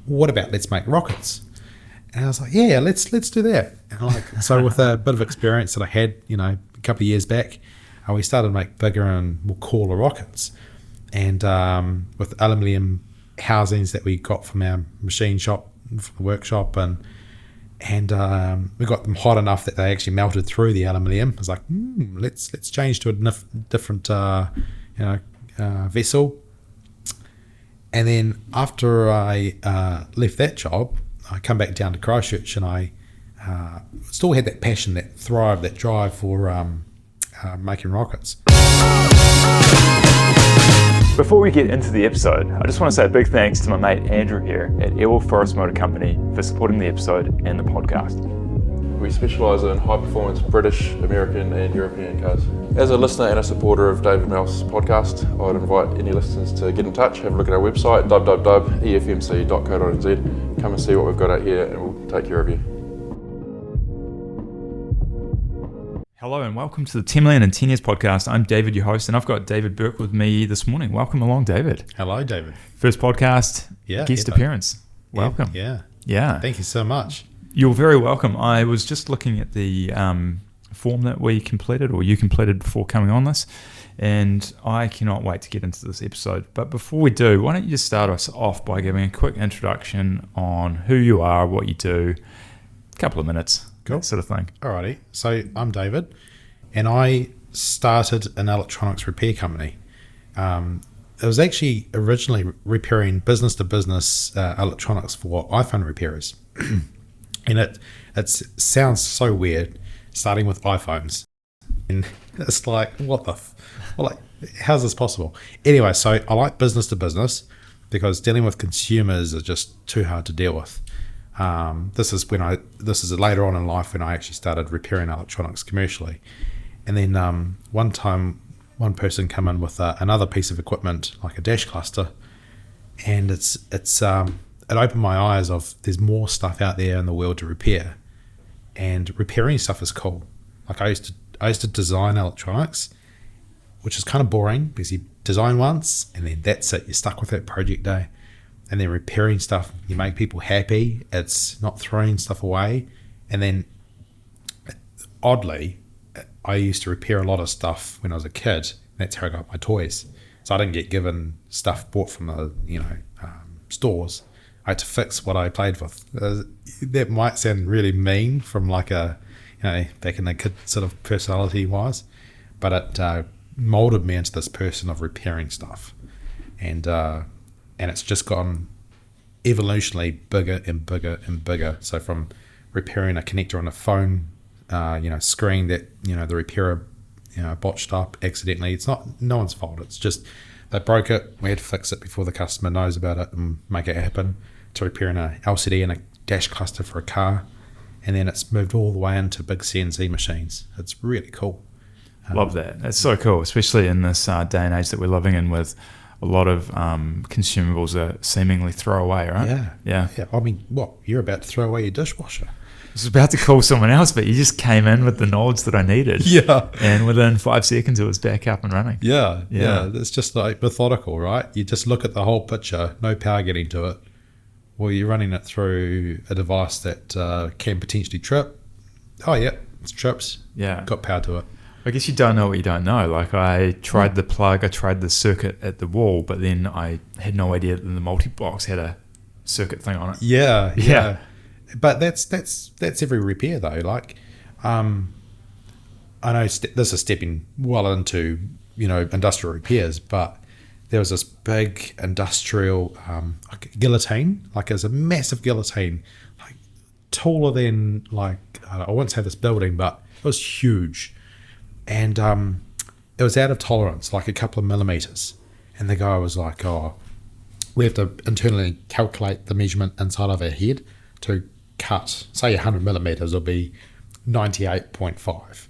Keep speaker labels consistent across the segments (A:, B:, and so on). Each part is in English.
A: what about let's make rockets? And I was like, yeah, let's do that. And so with a bit of experience that I had, a couple of years back, we started to make bigger and more cooler rockets. And with aluminium housings that we got from our machine shop, from the workshop, and we got them hot enough that they actually melted through the aluminium. I was like, let's change to a different vessel. And then after I left that job, I come back down to Christchurch, and I still had that passion, that thrive, that drive for making rockets.
B: Before we get into the episode, I just want to say a big thanks to my mate Andrew here at Airwolf Forest Motor Company for supporting the episode and the podcast.
C: We specialise in high-performance British, American and European cars. As a listener and a supporter of David Mel's podcast, I'd invite any listeners to get in touch, have a look at our website, www.efmc.co.nz. Come and see what we've got out here and we'll take care of you.
B: Hello and welcome to the 10 Million in 10 Years podcast. I'm David, your host, and I've got David Bourke with me this morning. Welcome along, David.
A: Hello, David.
B: First podcast, guest appearance. Welcome.
A: Yeah.
B: Thank
A: you so much.
B: You're very welcome. I was just looking at the form that we completed, or you completed before coming on this, and I cannot wait to get into this episode. But before we do, why don't you just start us off by giving a quick introduction on who you are, what you do, a couple of minutes, that sort of thing.
A: Alrighty. So I'm David, and I started an electronics repair company. It was actually originally repairing business-to-business electronics for iPhone repairers. And it sounds so weird, starting with iPhones. And it's like, how's this possible? Anyway, so I like business to business because dealing with consumers is just too hard to deal with. This is later on in life when I actually started repairing electronics commercially. And then one time, one person came in with another piece of equipment, like a dash cluster, and it opened my eyes of there's more stuff out there in the world to repair, and repairing stuff is cool. Like I used to design electronics, which is kind of boring because you design once and then that's it. You're stuck with that project day. And then repairing stuff, you make people happy. It's not throwing stuff away. And then oddly, I used to repair a lot of stuff when I was a kid. That's how I got my toys. So I didn't get given stuff bought from the stores. I had to fix what I played with. That might sound really mean from like back in the kid sort of personality wise, but it molded me into this person of repairing stuff, and it's just gotten evolutionally bigger and bigger and bigger. So from repairing a connector on a phone, screen that the repairer botched up accidentally. It's not no one's fault. It's just they broke it. We had to fix it before the customer knows about it and make it happen. To repairing a LCD and a dash cluster for a car, and then it's moved all the way into big CNC machines. It's really cool.
B: Love that. That's so cool, especially in this day and age that we're living in, with a lot of consumables that seemingly throw away, right? Yeah.
A: I mean, what, you're about to throw away your dishwasher?
B: I was about to call someone else, but you just came in with the knowledge that I needed.
A: Yeah.
B: And within 5 seconds, it was back up and running.
A: Yeah. It's just like methodical, right? You just look at the whole picture, no power getting to it. Well, you're running it through a device that can potentially trip. Oh, yeah, it's trips.
B: Yeah.
A: Got power to it.
B: I guess you don't know what you don't know. Like I tried the plug, I tried the circuit at the wall, but then I had no idea that the multi-box had a circuit thing on it.
A: Yeah. But that's every repair though. Like, I know this is stepping well into, industrial repairs, but there was this big industrial guillotine, like it was a massive guillotine, like taller than I won't say this building, but it was huge. And it was out of tolerance, like a couple of millimeters. And the guy was like, we have to internally calculate the measurement inside of our head to cut, say 100 millimeters will be 98.5.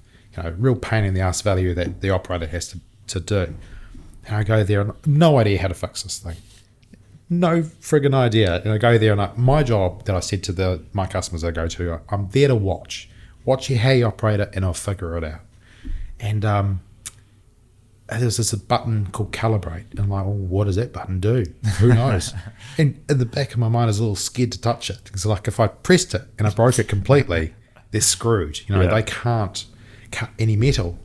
A: Real pain in the ass value that the operator has to do. And I go there and no idea how to fix this thing. No friggin' idea. And I go there and my job that I said to my customers I go to, I'm there to watch how you operate it and I'll figure it out. And there's this button called calibrate. And I'm like, well, what does that button do? Who knows? And in the back of my mind, I was a little scared to touch it. Because like if I pressed it and I broke it completely, they're screwed. They can't cut any metal.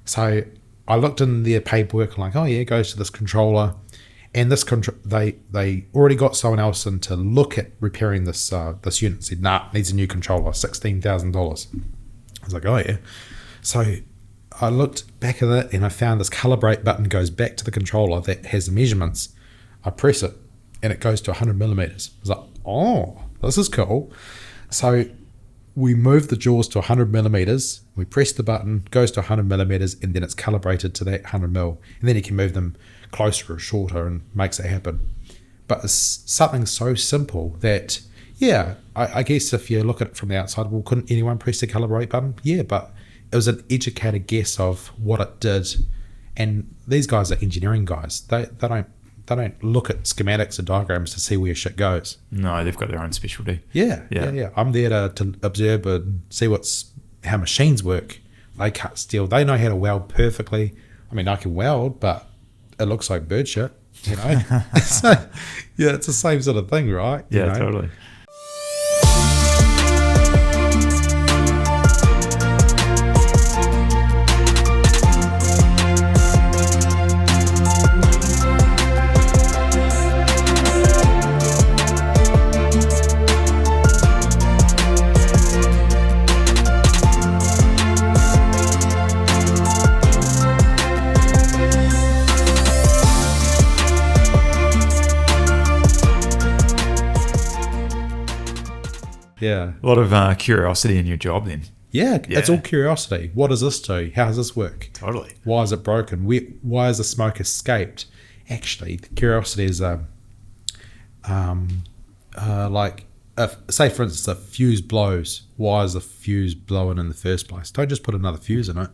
A: So I looked in their paperwork and like, oh yeah, it goes to this controller. And this they already got someone else in to look at repairing this this unit. Said, nah, needs a new controller, $16,000. I was like, oh yeah. So I looked back at it and I found this calibrate button goes back to the controller that has the measurements. I press it and it goes to 100 millimeters. I was like, oh, this is cool. So we move the jaws to 100 millimeters. We press the button, goes to 100 millimeters, and then it's calibrated to that 100 mil. And then you can move them closer or shorter and makes it happen. But it's something so simple that, yeah, I guess if you look at it from the outside, well, couldn't anyone press the calibrate button? Yeah, but it was an educated guess of what it did. And these guys are engineering guys. They don't look at schematics or diagrams to see where shit goes.
B: No, they've got their own specialty.
A: Yeah. I'm there to observe and see how machines work. They cut steel. They know how to weld perfectly. I mean, I can weld, but it looks like bird shit, So, yeah, it's the same sort of thing, right?
B: Yeah, totally.
A: Yeah.
B: A lot of curiosity in your job then.
A: Yeah, it's all curiosity. What does this do? How does this work?
B: Totally.
A: Why is it broken? Why has the smoke escaped? Actually, the curiosity is like, say for instance, a fuse blows. Why is the fuse blowing in the first place? Don't just put another fuse in it.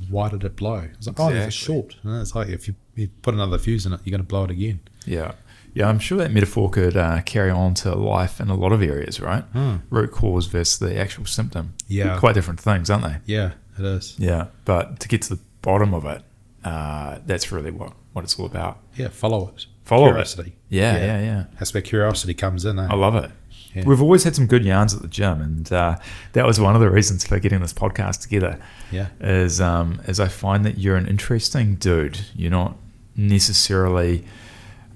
A: Why did it blow? It's like, oh, there's a short. And it's like, if you put another fuse in it, you're going to blow it again.
B: Yeah. Yeah, I'm sure that metaphor could carry on to life in a lot of areas, right? Root cause versus the actual symptom.
A: Yeah.
B: Quite different things, aren't they?
A: Yeah, it is.
B: Yeah, but to get to the bottom of it, that's really what it's all about.
A: Yeah, follow it.
B: Curiosity. Yeah.
A: That's where curiosity comes in, eh?
B: I love it.
A: Yeah.
B: We've always had some good yarns at the gym, and that was one of the reasons for getting this podcast together.
A: Yeah.
B: Is I find that you're an interesting dude. You're not necessarily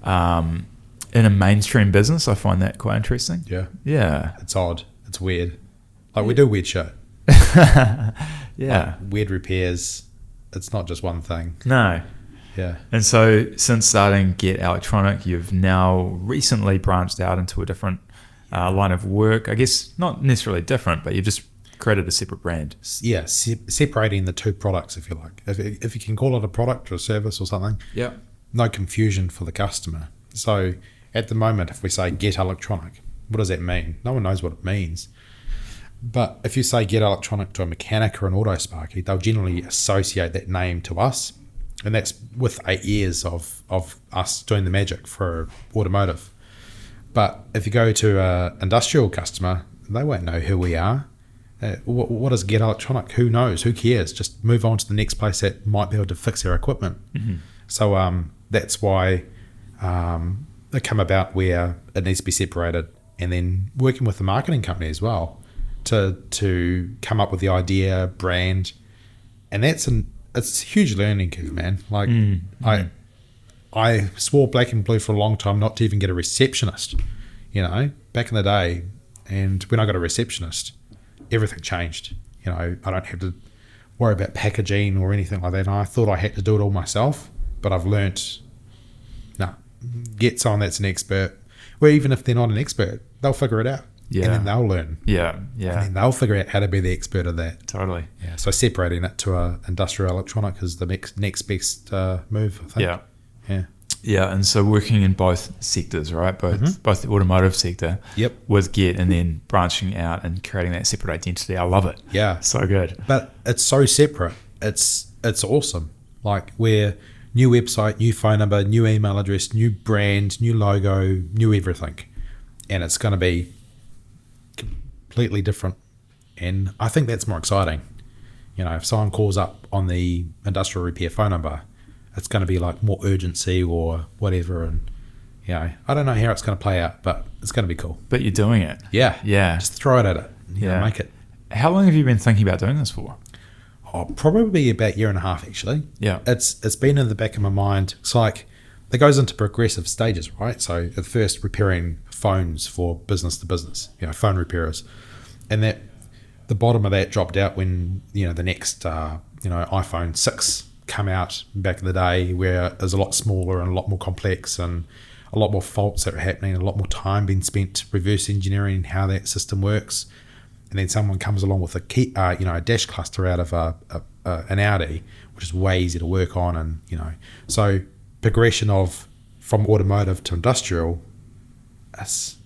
B: in a mainstream business. I find that quite interesting. Yeah.
A: It's odd. It's weird. Like, we do weird shit.
B: Yeah.
A: Like, weird repairs. It's not just one thing.
B: No.
A: Yeah.
B: And so since starting Get Electronic, you've now recently branched out into a different line of work. I guess not necessarily different, but you've just created a separate brand.
A: Yeah, separating the two products, if you like. If you can call it a product or a service or something.
B: Yeah.
A: No confusion for the customer. So at the moment, if we say Get Electronic, what does that mean? No one knows what it means. But if you say Get Electronic to a mechanic or an auto sparky, they'll generally associate that name to us. And that's with 8 years of us doing the magic for automotive. But if you go to an industrial customer, they won't know who we are. What is Get Electronic? Who knows? Who cares? Just move on to the next place that might be able to fix their equipment. Mm-hmm. So that's why they come about where it needs to be separated, and then working with the marketing company as well to come up with the idea, brand, and it's a huge learning curve, man. Like I swore black and blue for a long time not to even get a receptionist, back in the day. And when I got a receptionist, everything changed. I don't have to worry about packaging or anything like that. And I thought I had to do it all myself, but I've learnt, get someone that's an expert. Well, even if they're not an expert, they'll figure it out.
B: Yeah.
A: And then they'll learn.
B: Yeah.
A: And then they'll figure out how to be the expert of that.
B: Totally.
A: Yeah. So separating it to a industrial electronic is the next best move, I think.
B: Yeah. Yeah, and so working in both sectors, right? Both the automotive sector with Get, and then branching out and creating that separate identity. I love it.
A: Yeah.
B: So good.
A: But it's so separate. It's awesome. Like, we're new website, new phone number, new email address, new brand, new logo, new everything. And it's going to be completely different. And I think that's more exciting. If someone calls up on the industrial repair phone number, it's going to be like more urgency or whatever. And, I don't know how it's going to play out, but it's going to be cool.
B: But you're doing it.
A: Yeah.
B: Yeah.
A: Just throw it at it. Make it.
B: How long have you been thinking about doing this for?
A: Oh, probably about a year and a half, actually.
B: Yeah.
A: It's been in the back of my mind. It's like it goes into progressive stages, right? So at first repairing phones for business to business, phone repairers. And that the bottom of that dropped out when, the next, iPhone 6 come out back in the day, where it was a lot smaller and a lot more complex and a lot more faults that were happening, a lot more time being spent reverse engineering how that system works. And then someone comes along with a dash cluster out of an Audi, which is way easier to work on. And, so progression from automotive to industrial, that's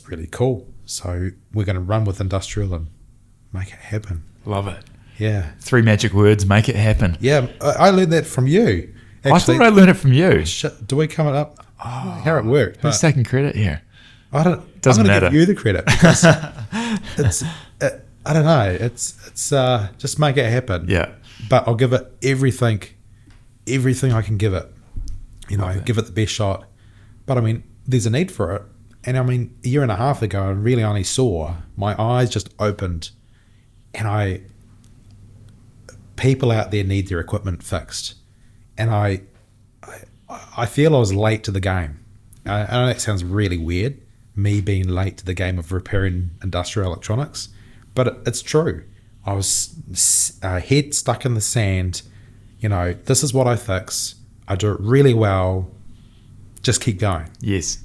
A: really cool. So we're going to run with industrial and make it happen.
B: Love it.
A: Yeah.
B: 3 magic words, make it happen.
A: Yeah, I learned that from you. Actually,
B: I thought I learned it from you.
A: Do we come up? How it worked?
B: Who's taking credit here?
A: I don't.
B: Doesn't
A: I'm
B: matter.
A: Give you the credit because it's. I don't know. It's just make it happen.
B: Yeah.
A: But I'll give it everything I can give it. Give it the best shot. But I mean, there's a need for it. And I mean, a year and a half ago, I really only saw, my eyes just opened, and people out there need their equipment fixed, and I feel I was late to the game. I know that sounds really weird, me being late to the game of repairing industrial electronics, but it's true. I was head stuck in the sand. This is what I fix. I do it really well. Just keep going.
B: Yes.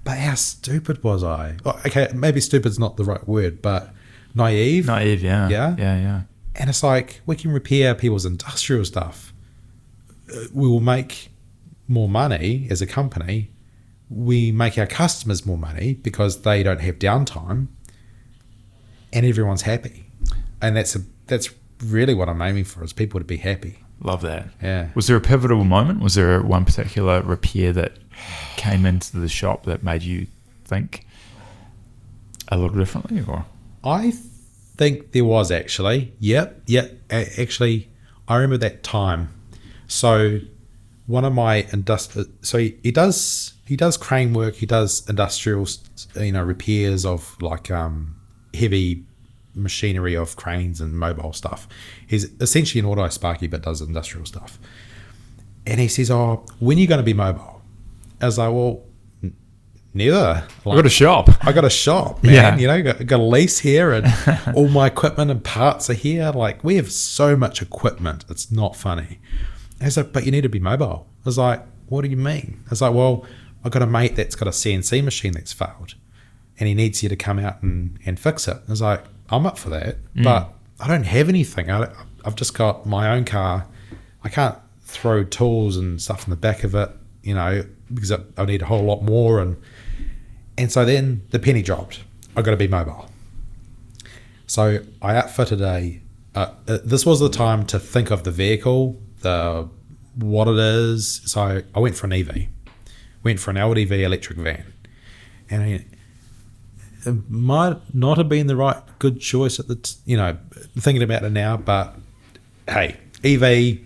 A: But how stupid was I? Well, okay, maybe stupid's not the right word, but naive.
B: Naive, yeah.
A: Yeah?
B: Yeah.
A: And it's like, we can repair people's industrial stuff. We will make more money as a company. We make our customers more money because they don't have downtime, and everyone's happy. And that's really what I'm aiming for, is people to be happy.
B: Love that.
A: Yeah.
B: Was there a pivotal moment? Was there one particular repair that came into the shop that made you think a little differently? Or
A: I think there was, actually. Yep. Actually, I remember that time. So one of my so he does crane work. He does industrial, repairs of like heavy machinery of cranes and mobile stuff. He's essentially an auto sparky, but does industrial stuff. And he says, "Oh, when are you going to be mobile?" I was like, "Well, neither.
B: I got a shop.
A: I got a shop, man.
B: Yeah.
A: Got a lease here, and all my equipment and parts are here. Like, we have so much equipment. It's not funny." And he's like, "But you need to be mobile." I was like, "What do you mean?" I was like, "Well, I've got a mate that's got a CNC machine that's failed, and he needs you to come out and fix it." I was like, "I'm up for that, but I don't have anything. I've just got my own car. I can't throw tools and stuff in the back of it, because I need a whole lot more." And so then the penny dropped. I got to be mobile. So I outfitted this was the time to think of the vehicle, what it is. So I went for an EV, went for an LDV electric van. And it might not have been the good choice at thinking about it now, but hey, EV,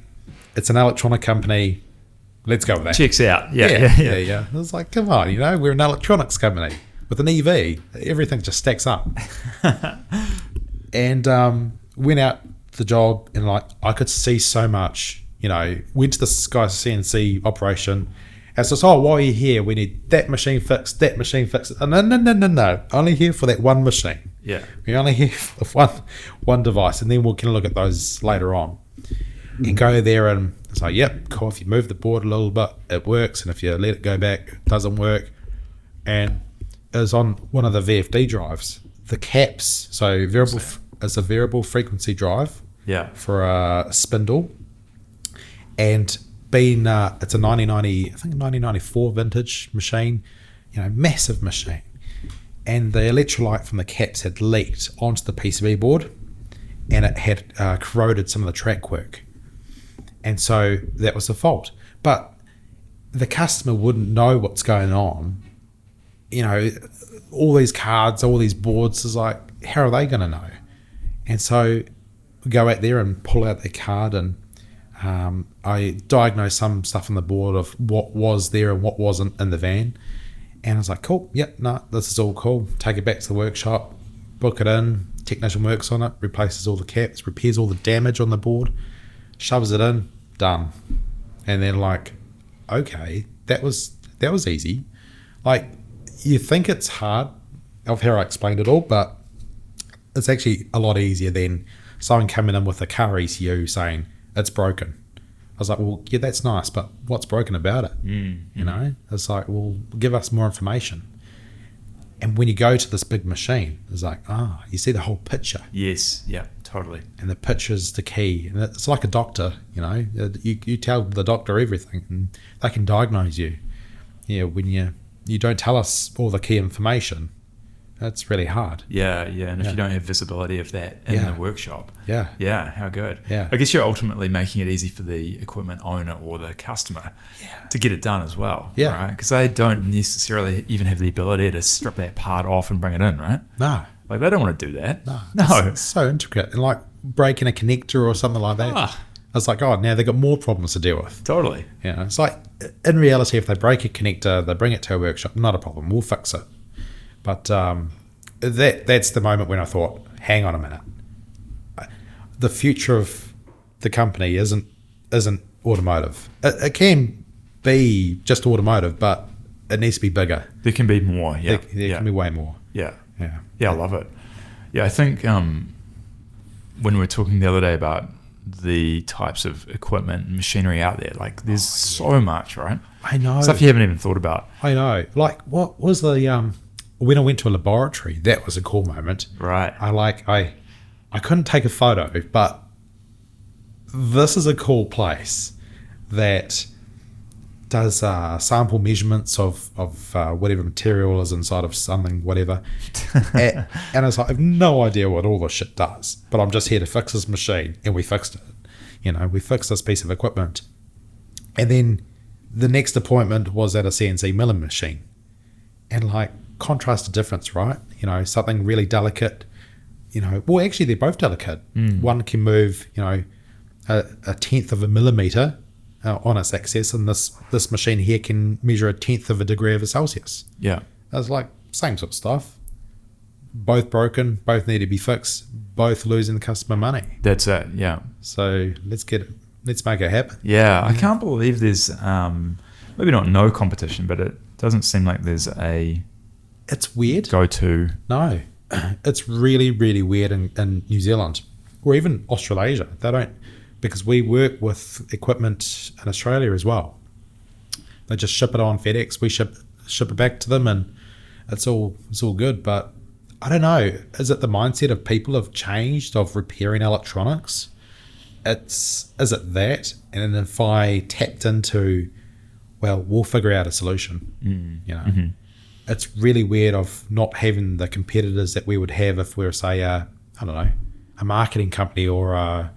A: it's an electronic company. Let's go with that.
B: Checks out. Yeah.
A: I was like, come on, we're an electronics company with an EV. Everything just stacks up. And went out the job, and I could see so much. Went to this guy's CNC operation, and says, "Oh, while you're here, we need that machine fixed, that machine fixed." Oh, no. Only here for that one machine.
B: Yeah.
A: We're only here for one device, and then we can look at those later on. And go there, and it's like, yep, cool. If you move the board a little bit, it works, and if you let it go back, it doesn't work. And it was on one of the VFD drives, the caps. So it's a variable frequency drive.
B: Yeah.
A: For a spindle, and it's a 1994 vintage machine, massive machine, and the electrolyte from the caps had leaked onto the PCB board, and it had corroded some of the track work. And so that was the fault. But the customer wouldn't know what's going on. All these cards, all these boards, is like, how are they going to know? And so we go out there and pull out their card, and I diagnosed some stuff on the board of what was there and what wasn't in the van. And I was like, cool, this is all cool. Take it back to the workshop, book it in, technician works on it, replaces all the caps, repairs all the damage on the board, shoves it in, done. And then like, okay, that was easy. Like, you think it's hard of how I explained it all, but it's actually a lot easier than someone coming in with a car ECU saying it's broken. I was like, well, yeah, that's nice, but what's broken about it? You know, it's like, well, give us more information. And when you go to this big machine, it's like, you see the whole picture.
B: Yes, yeah, totally.
A: And the picture's the key. And it's like a doctor, you know, you tell the doctor everything and they can diagnose you. Yeah, when you don't tell us all the key information, that's really hard.
B: Yeah, and if you don't have visibility of that in the workshop, how good.
A: Yeah,
B: I guess you're ultimately making it easy for the equipment owner or the customer to get it done as well.
A: Yeah,
B: right? Because they don't necessarily even have the ability to strip that part off and bring it in, right?
A: No,
B: like they don't want to do that.
A: No,
B: It's
A: so intricate, and like breaking a connector or something like that. I was like, now they've got more problems to deal with.
B: Totally.
A: Yeah, it's like in reality, if they break a connector, they bring it to a workshop, not a problem. We'll fix it. But that's the moment when I thought, hang on a minute. The future of the company isn't automotive. It can be just automotive, but it needs to be bigger.
B: There can be more. Yeah,
A: there can be way more.
B: Yeah, I love it. Yeah, I think when we were talking the other day about the types of equipment and machinery out there, like there's so much, right?
A: I know.
B: Stuff you haven't even thought about.
A: I know. Like, what was the when I went to a laboratory, that was a cool moment.
B: Right.
A: I couldn't take a photo, but this is a cool place that does sample measurements of whatever material is inside of something, whatever. And it's like, I have no idea what all this shit does, but I'm just here to fix this machine, and we fixed it. You know, we fixed this piece of equipment. And then the next appointment was at a CNC milling machine. And like, contrast to difference, right? You know, something really delicate, you know, well, actually they're both delicate. One can move, you know, a tenth of a millimeter on its axis, and this machine here can measure a tenth of a degree of a Celsius.
B: Yeah.
A: I was like, same sort of stuff. Both broken, both need to be fixed, both losing the customer money.
B: That's it, yeah.
A: So let's make it happen.
B: Yeah, I can't believe there's maybe not no competition, but it doesn't seem like there's a
A: It's weird.
B: Go-to.
A: No, it's really, really weird in New Zealand or even Australasia. They don't, because we work with equipment in Australia as well. They just ship it on FedEx. We ship it back to them, and it's all good. But I don't know. Is it the mindset of people have changed of repairing electronics? Is it that? And then if I tapped into, well, we'll figure out a solution. You know. It's really weird of not having the competitors that we would have if we were, say, I don't know, a marketing company or I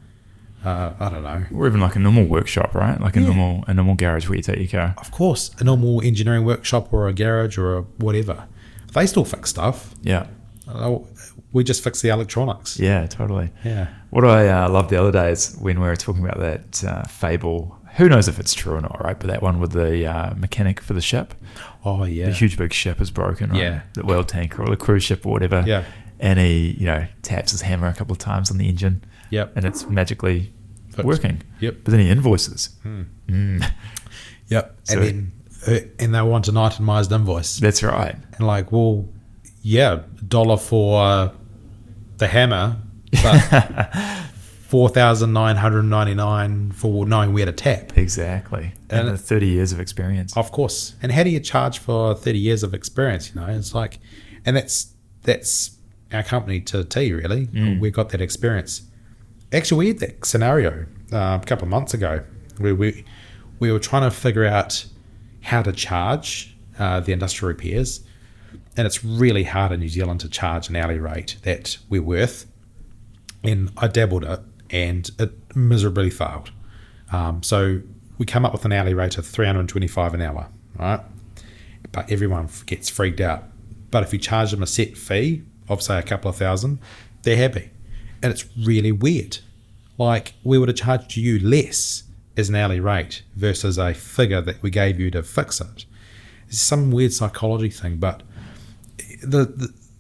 A: don't know.
B: Or even like a normal workshop, right? Like a normal garage where you take your car.
A: Of course, a normal engineering workshop or a garage or a whatever. They still fix stuff.
B: Yeah.
A: We just fix the electronics.
B: Yeah, totally.
A: Yeah.
B: What I loved the other day is when we were talking about that fable. Who knows if it's true or not, right? But that one with the mechanic for the ship.
A: Oh, yeah.
B: The huge big ship is broken, right?
A: Yeah.
B: The oil tanker or the cruise ship or whatever.
A: Yeah.
B: And he, taps his hammer a couple of times on the engine.
A: Yep.
B: And it's magically working.
A: Yep.
B: But then he invoices.
A: Yep.
B: So,
A: and they want an itemized invoice.
B: That's right.
A: And like, well, yeah, $1 for the hammer, but $4,999 for knowing where to tap.
B: Exactly. And 30 years of experience.
A: Of course. And how do you charge for 30 years of experience? It's like, and that's our company to T, really. We got that experience. Actually, we had that scenario a couple of months ago where we were trying to figure out how to charge the industrial repairs. And it's really hard in New Zealand to charge an hourly rate that we're worth. And I dabbled it, and it miserably failed. So we come up with an hourly rate of $325 an hour, right? But everyone gets freaked out. But if you charge them a set fee of, say, a couple of thousand, they're happy. And it's really weird. Like, we would have charged you less as an hourly rate versus a figure that we gave you to fix it. It's some weird psychology thing, but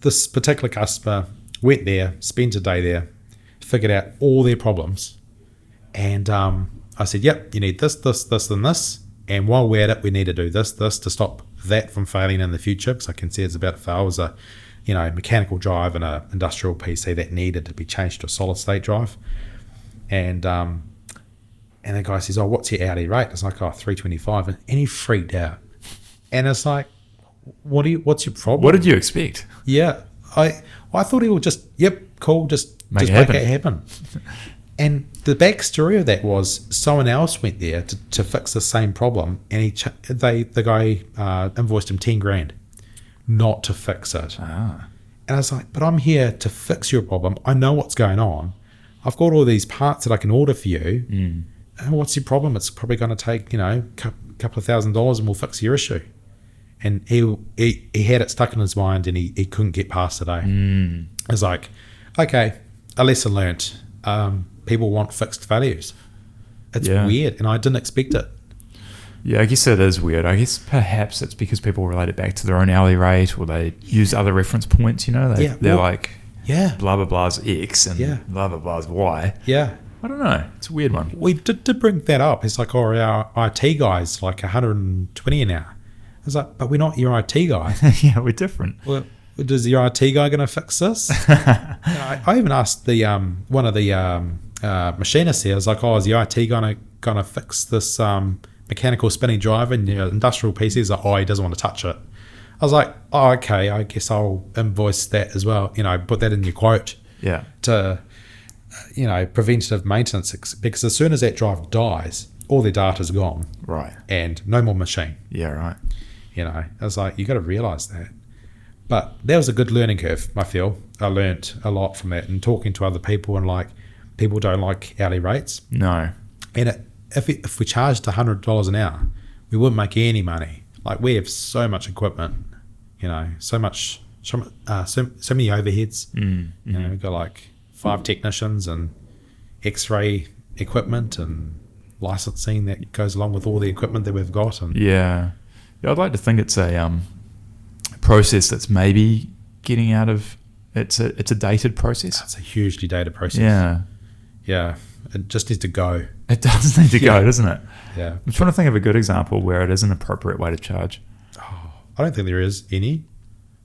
A: this particular customer went there, spent a day there, figured out all their problems, and I said, yep, you need this, and this, and while we're at it, we need to do this to stop that from failing in the future, because I can see it's about to fail. It was a mechanical drive and an industrial PC that needed to be changed to a solid state drive, and the guy says, oh, what's your hourly rate? It's like, oh, $3.25, and he freaked out, and it's like, what's your problem?
B: What did you expect?
A: Yeah, I thought he would just, yep, cool, just make it happen. And the backstory of that was someone else went there to fix the same problem, and the guy invoiced him $10,000 not to fix it.
B: Ah.
A: And I was like, but I'm here to fix your problem. I know what's going on. I've got all these parts that I can order for you. And what's your problem? It's probably going to take, a couple of $1,000 and we'll fix your issue. And he had it stuck in his mind, and he couldn't get past it. I was like, okay, a lesson learnt. People want fixed values. It's weird, and I didn't expect it.
B: Yeah, I guess it is weird. I guess perhaps it's because people relate it back to their own hourly rate, or they use other reference points, They're like, blah, blah, blah's X and blah, blah, blah's Y.
A: Yeah.
B: I don't know. It's a weird one.
A: We did bring that up. It's like, our IT guy's like $120 an hour. I was like, but we're not your IT guy.
B: Yeah, we're different.
A: Well, is your IT guy going to fix this? I even asked the one of the machinists here. I was like, oh, is the IT guy going to fix this mechanical spinning drive in your industrial PC? He's like, oh, he doesn't want to touch it. I was like, oh, okay, I guess I'll invoice that as well. Put that in your quote.
B: Yeah.
A: To preventative maintenance, because as soon as that drive dies, all their data's gone.
B: Right.
A: And no more machine.
B: Yeah, right.
A: I was like, you got to realise that. But that was a good learning curve, I feel. I learnt a lot from that, and talking to other people, and like, people don't like hourly rates.
B: No.
A: And if we charged $100 an hour, we wouldn't make any money. Like, we have so much equipment, so many overheads. We've got like 5 technicians and X-ray equipment and licensing that goes along with all the equipment that we've got. And
B: I'd like to think it's a process that's maybe getting out of it's a dated process.
A: It's a hugely dated process. Yeah, it just needs to go.
B: It does need to go, doesn't it?
A: Yeah.
B: I'm trying to think of a good example where it is an appropriate way to charge.
A: I don't think there is any.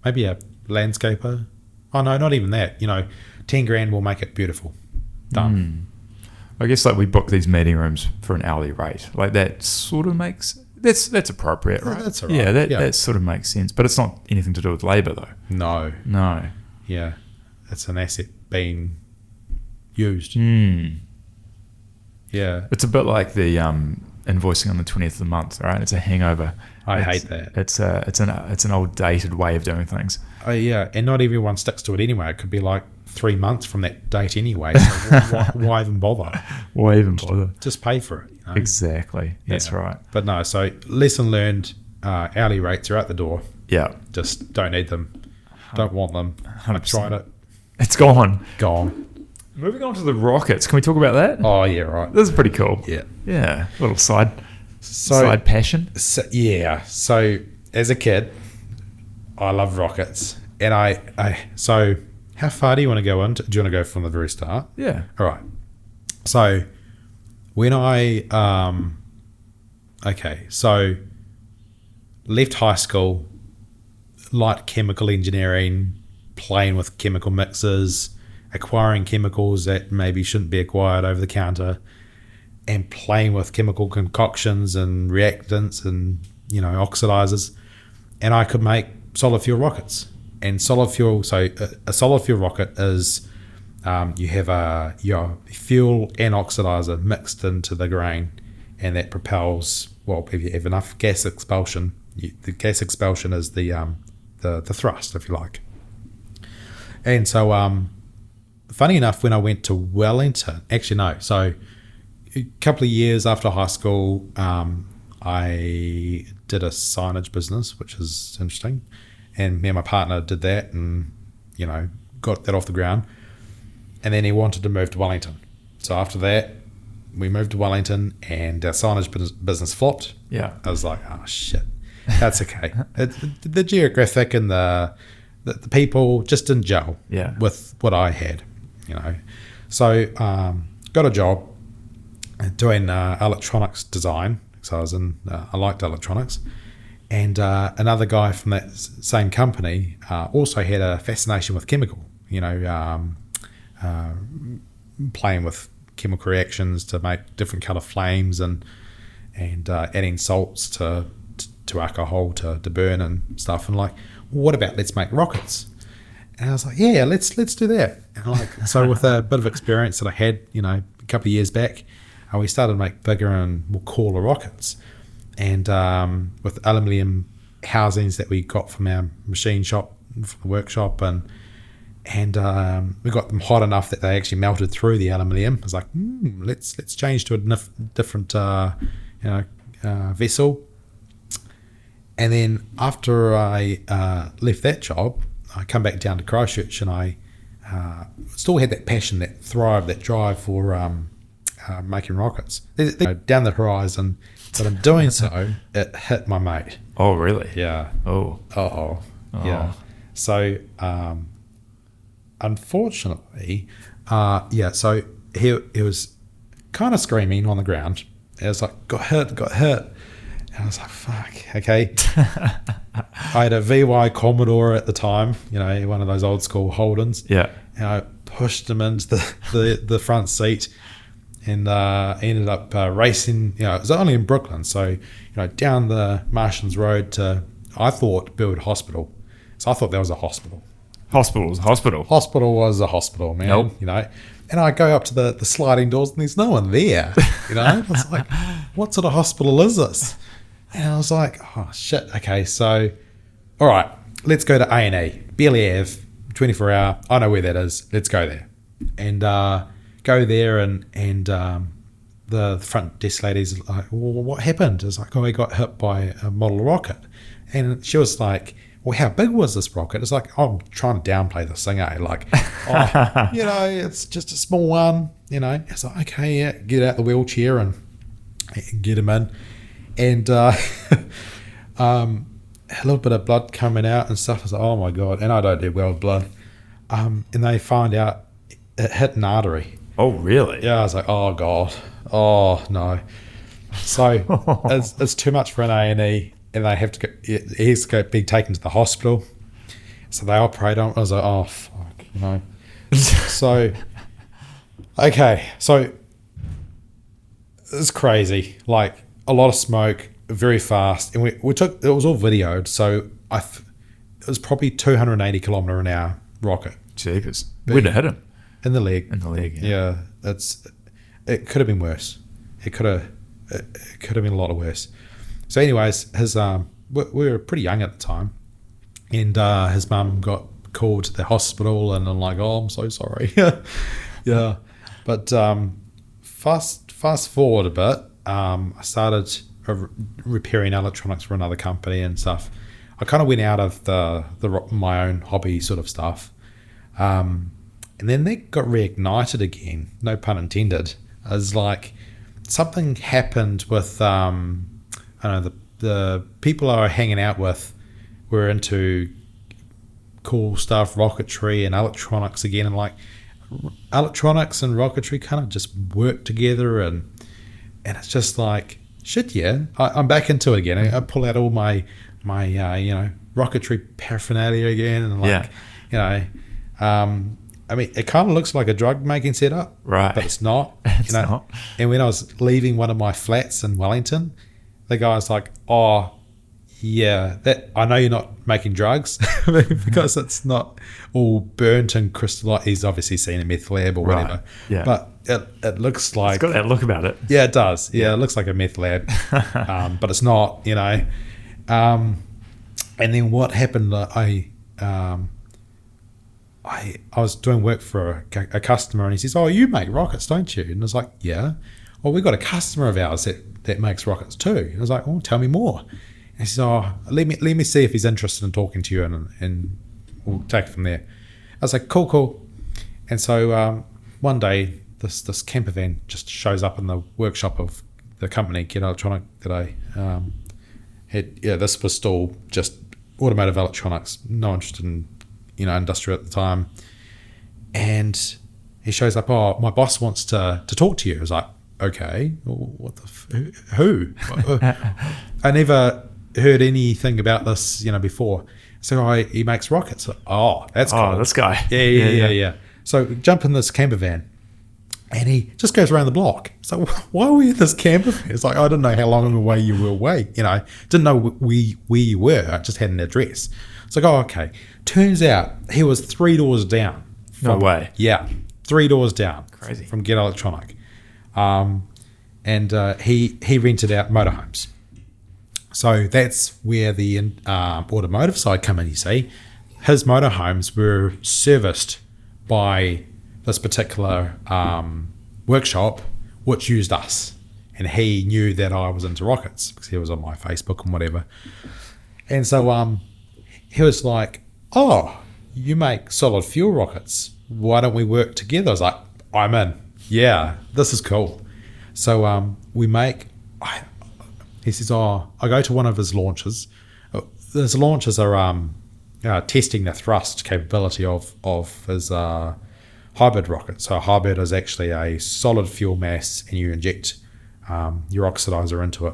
A: Maybe a landscaper. Oh no, not even that. $10,000 will make it beautiful. Done.
B: I guess like we book these meeting rooms for an hourly rate. Like that sort of makes that's appropriate, right?
A: That's all right.
B: Yeah, that sort of makes sense. But it's not anything to do with labour though.
A: No. Yeah. It's an asset being used. Yeah.
B: It's a bit like the invoicing on the 20th of the month, right? It's a hangover.
A: I hate that.
B: It's an old dated way of doing things.
A: Oh yeah, and not everyone sticks to it anyway. It could be like 3 months from that date anyway. So why even bother?
B: Why even bother?
A: Just pay for it.
B: Exactly. That's right.
A: But no, so lesson learned, hourly rates are out the door.
B: Yeah.
A: Just don't need them. Don't want them.
B: 100%.
A: I tried it.
B: It's gone.
A: Gone.
B: Moving on to the rockets. Can we talk about that?
A: Oh, yeah, right.
B: This is pretty cool.
A: Yeah.
B: Yeah. A little side passion.
A: So as a kid, I love rockets. And so how far do you want to go into? Do you want to go from the very start?
B: Yeah.
A: All right. So when so left high school, light chemical engineering, playing with chemical mixes, acquiring chemicals that maybe shouldn't be acquired over the counter, and playing with chemical concoctions and reactants and oxidizers, and I could make solid fuel rockets. And solid fuel, so a solid fuel rocket is you have your fuel and oxidizer mixed into the grain, and that propels. Well, if you have enough gas expulsion, the gas expulsion is the thrust, if you like. And so, funny enough, when I went to Wellington, actually no, so a couple of years after high school, I did a signage business, which is interesting. And me and my partner did that and, got that off the ground. And then he wanted to move to Wellington. So after that, we moved to Wellington, and our signage business flopped.
B: Yeah.
A: I was like, oh shit, that's okay. The geographic and the people just didn't gel with what I had, So got a job doing electronics design. So I liked electronics, and another guy from that same company also had a fascination with chemical. Playing with chemical reactions to make different color flames and adding salts to alcohol to burn and stuff. And like, what about let's make rockets? And I was like, yeah, let's do that. And so with a bit of experience that I had, a couple of years back, we started to make bigger and more cooler rockets. And with aluminium housings that we got from our machine shop, from the workshop, and we got them hot enough that they actually melted through the aluminium. I was like, let's change to a different vessel. And then after I left that job, I come back down to Christchurch, and I still had that passion, that drive for making rockets. Down the horizon, but in doing so, it hit my mate.
B: Oh, really?
A: Yeah.
B: Oh.
A: Uh-oh. Yeah. So, unfortunately, so he was kind of screaming on the ground. It was like, got hurt. And I was like, fuck, okay. I had a VY Commodore at the time, one of those old school Holdens.
B: Yeah.
A: And I pushed him into the front seat, and ended up racing. It was only in Brooklyn, so down the Martians Road to, I thought, Build Hospital. So I thought that was a hospital.
B: Hospital was a hospital.
A: Hospital was a hospital, man.
B: Nope.
A: And I go up to the sliding doors, and there's no one there. I was like, what sort of hospital is this? And I was like, oh shit. Okay, so all right, let's go to A&E, Bailey Ave, 24 hour. I know where that is. Let's go there. And go there, and the front desk lady's like, well, what happened? It's like, I got hit by a model rocket. And she was like, well, how big was this rocket? It's like, I'm trying to downplay this thing, like, it's just a small one, It's like, okay, yeah, get out the wheelchair and get him in. And a little bit of blood coming out and stuff. I was like, oh my God. And I don't do well with blood. And they find out it hit an artery.
B: Oh, really?
A: Yeah, I was like, oh God. Oh, no. So it's too much for an A&E. And they have to go, he has to be taken to the hospital. So they operate on it. I was like, oh, fuck, So, okay. So it's crazy. Like, a lot of smoke, very fast. And we took, it was all videoed. So it was probably 280 kilometre an hour rocket.
B: Jeepers. Where'd it hit him?
A: In the leg.
B: In the leg,
A: yeah. It could have been worse. It could have been a lot worse. So anyways, we were pretty young at the time, and his mum got called to the hospital, and I'm like, oh, I'm so sorry. Yeah. But fast forward a bit, I started repairing electronics for another company and stuff. I kind of went out of my own hobby sort of stuff. And then that got reignited again, no pun intended. It was like something happened with, I don't know, the people I were hanging out with were into cool stuff, rocketry and electronics again. And like electronics and rocketry kind of just work together. And it's just like, shit, yeah, I'm back into it again. I pull out all my rocketry paraphernalia again. And like, I mean, it kind of looks like a drug making setup,
B: right?
A: But it's not.
B: It's not.
A: And when I was leaving one of my flats in Wellington, the guy's like, "Oh, yeah, that I know you're not making drugs because it's not all burnt and crystallized." He's obviously seen a meth lab or whatever.
B: Right. Yeah.
A: But it looks like
B: it's got that look about it.
A: Yeah, it does. Yeah, it looks like a meth lab, but it's not. And then what happened? I was doing work for a customer, and he says, "Oh, you make rockets, don't you?" And I was like, "Yeah." "Well, we've got a customer of ours that makes rockets too." And I was like, "Oh, tell me more." And he says, "Oh, let me see if he's interested in talking to you, and we'll take it from there." I was like, "Cool." And so one day this camper van just shows up in the workshop of the company, Get Electronic, that I had. Yeah, this was still just automotive electronics, no interest in industrial at the time. And he shows up. Oh, my boss wants to talk to you. I was like, okay, what the who? I never heard anything about this, before. So he makes rockets. Oh, that's cool.
B: Oh, this guy.
A: Yeah. So jump in this camper van, and he just goes around the block. So why are we in this camper van? It's like, I didn't know how long away you were away. Didn't know where you were. I just had an address. It's like, oh, okay. Turns out he was 3 doors down.
B: No way.
A: Yeah, 3 doors down.
B: Crazy.
A: From Get Electronic. And he rented out motorhomes. So that's where the automotive side come in, you see. His motorhomes were serviced by this particular workshop, which used us. And he knew that I was into rockets because he was on my Facebook and whatever. And so he was like, oh, you make solid fuel rockets. Why don't we work together? I was like, I'm in. Yeah, this is cool. So we make... He says, oh, I go to one of his launches. His launches are testing the thrust capability of his hybrid rocket. So a hybrid is actually a solid fuel mass, and you inject your oxidizer into it.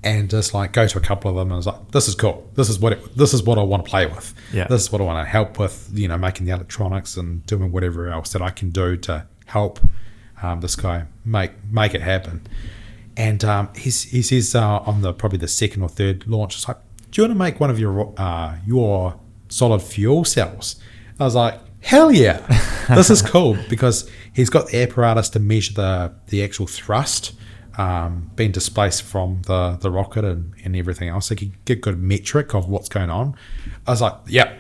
A: And just like go to a couple of them, and I was like, this is cool. This is what I want to play with.
B: Yeah.
A: This is what I want to help with, making the electronics and doing whatever else that I can do to help this guy make it happen. And he says on probably the second or third launch, it's like, do you want to make one of your solid fuel cells? I was like, hell yeah, this is cool, because he's got the apparatus to measure the actual thrust being displaced from the rocket and everything else. So you can get good metric of what's going on. I was like, yep,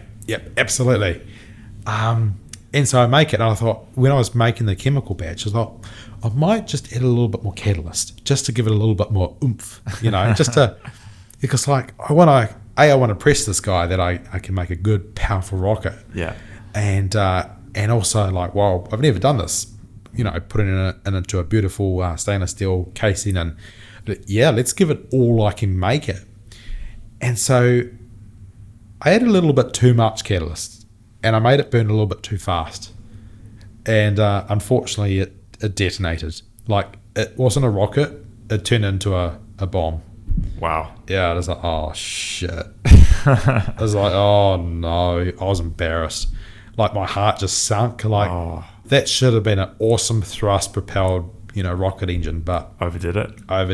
A: absolutely. And so I make it, and I thought, when I was making the chemical batch, I thought, I might just add a little bit more catalyst, just to give it a little bit more oomph, because like I want to press this guy that I can make a good, powerful rocket.
B: Yeah.
A: And also like, well, I've never done this, putting it into a beautiful stainless steel casing, and yeah, let's give it all I can make it. And so I added a little bit too much catalyst, and I made it burn a little bit too fast. And unfortunately, it detonated. Like, it wasn't a rocket, it turned into a bomb.
B: Wow.
A: Yeah, I was like, oh shit. I was like, oh no. I was embarrassed. Like, my heart just sunk. Like, that should have been an awesome thrust propelled, rocket engine, but
B: Overdid it.
A: I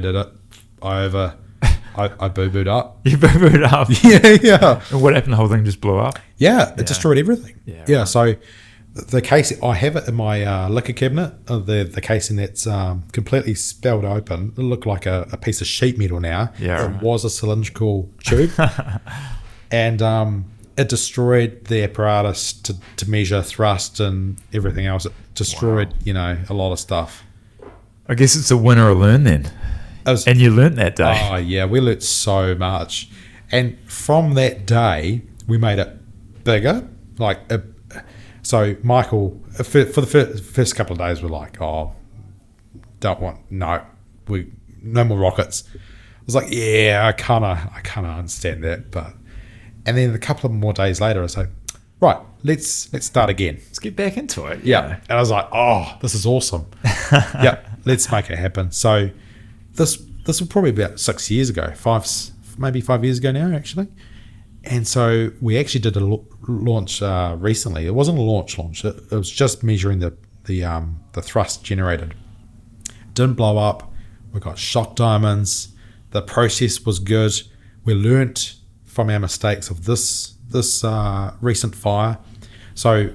A: boo-booed up.
B: You boo-booed up.
A: Yeah.
B: And what happened? The whole thing just blew up?
A: Yeah, it destroyed everything.
B: Yeah.
A: Right. So the case, I have it in my liquor cabinet, the casing that's completely spelled open. It looked like a piece of sheet metal now.
B: Yeah.
A: It was a cylindrical tube. And it destroyed the apparatus to measure thrust and everything else. It destroyed, a lot of stuff.
B: I guess it's a win or a learn then. And you learnt that day.
A: Oh, yeah. We learnt so much. And from that day, we made it bigger. So Michael, for the first couple of days, we're like, oh, no more rockets. I was like, yeah, I kind of understand that, and then a couple of more days later, I was like, right, let's start again.
B: Let's get back into it.
A: Yeah. And I was like, oh, this is awesome. Yeah, let's make it happen. So this was probably about 6 years ago, maybe 5 years ago now, actually. And so we actually did a launch recently. It wasn't a launch. It was just measuring the thrust generated. Didn't blow up. We got shock diamonds. The process was good. We learnt from our mistakes of this recent fire. So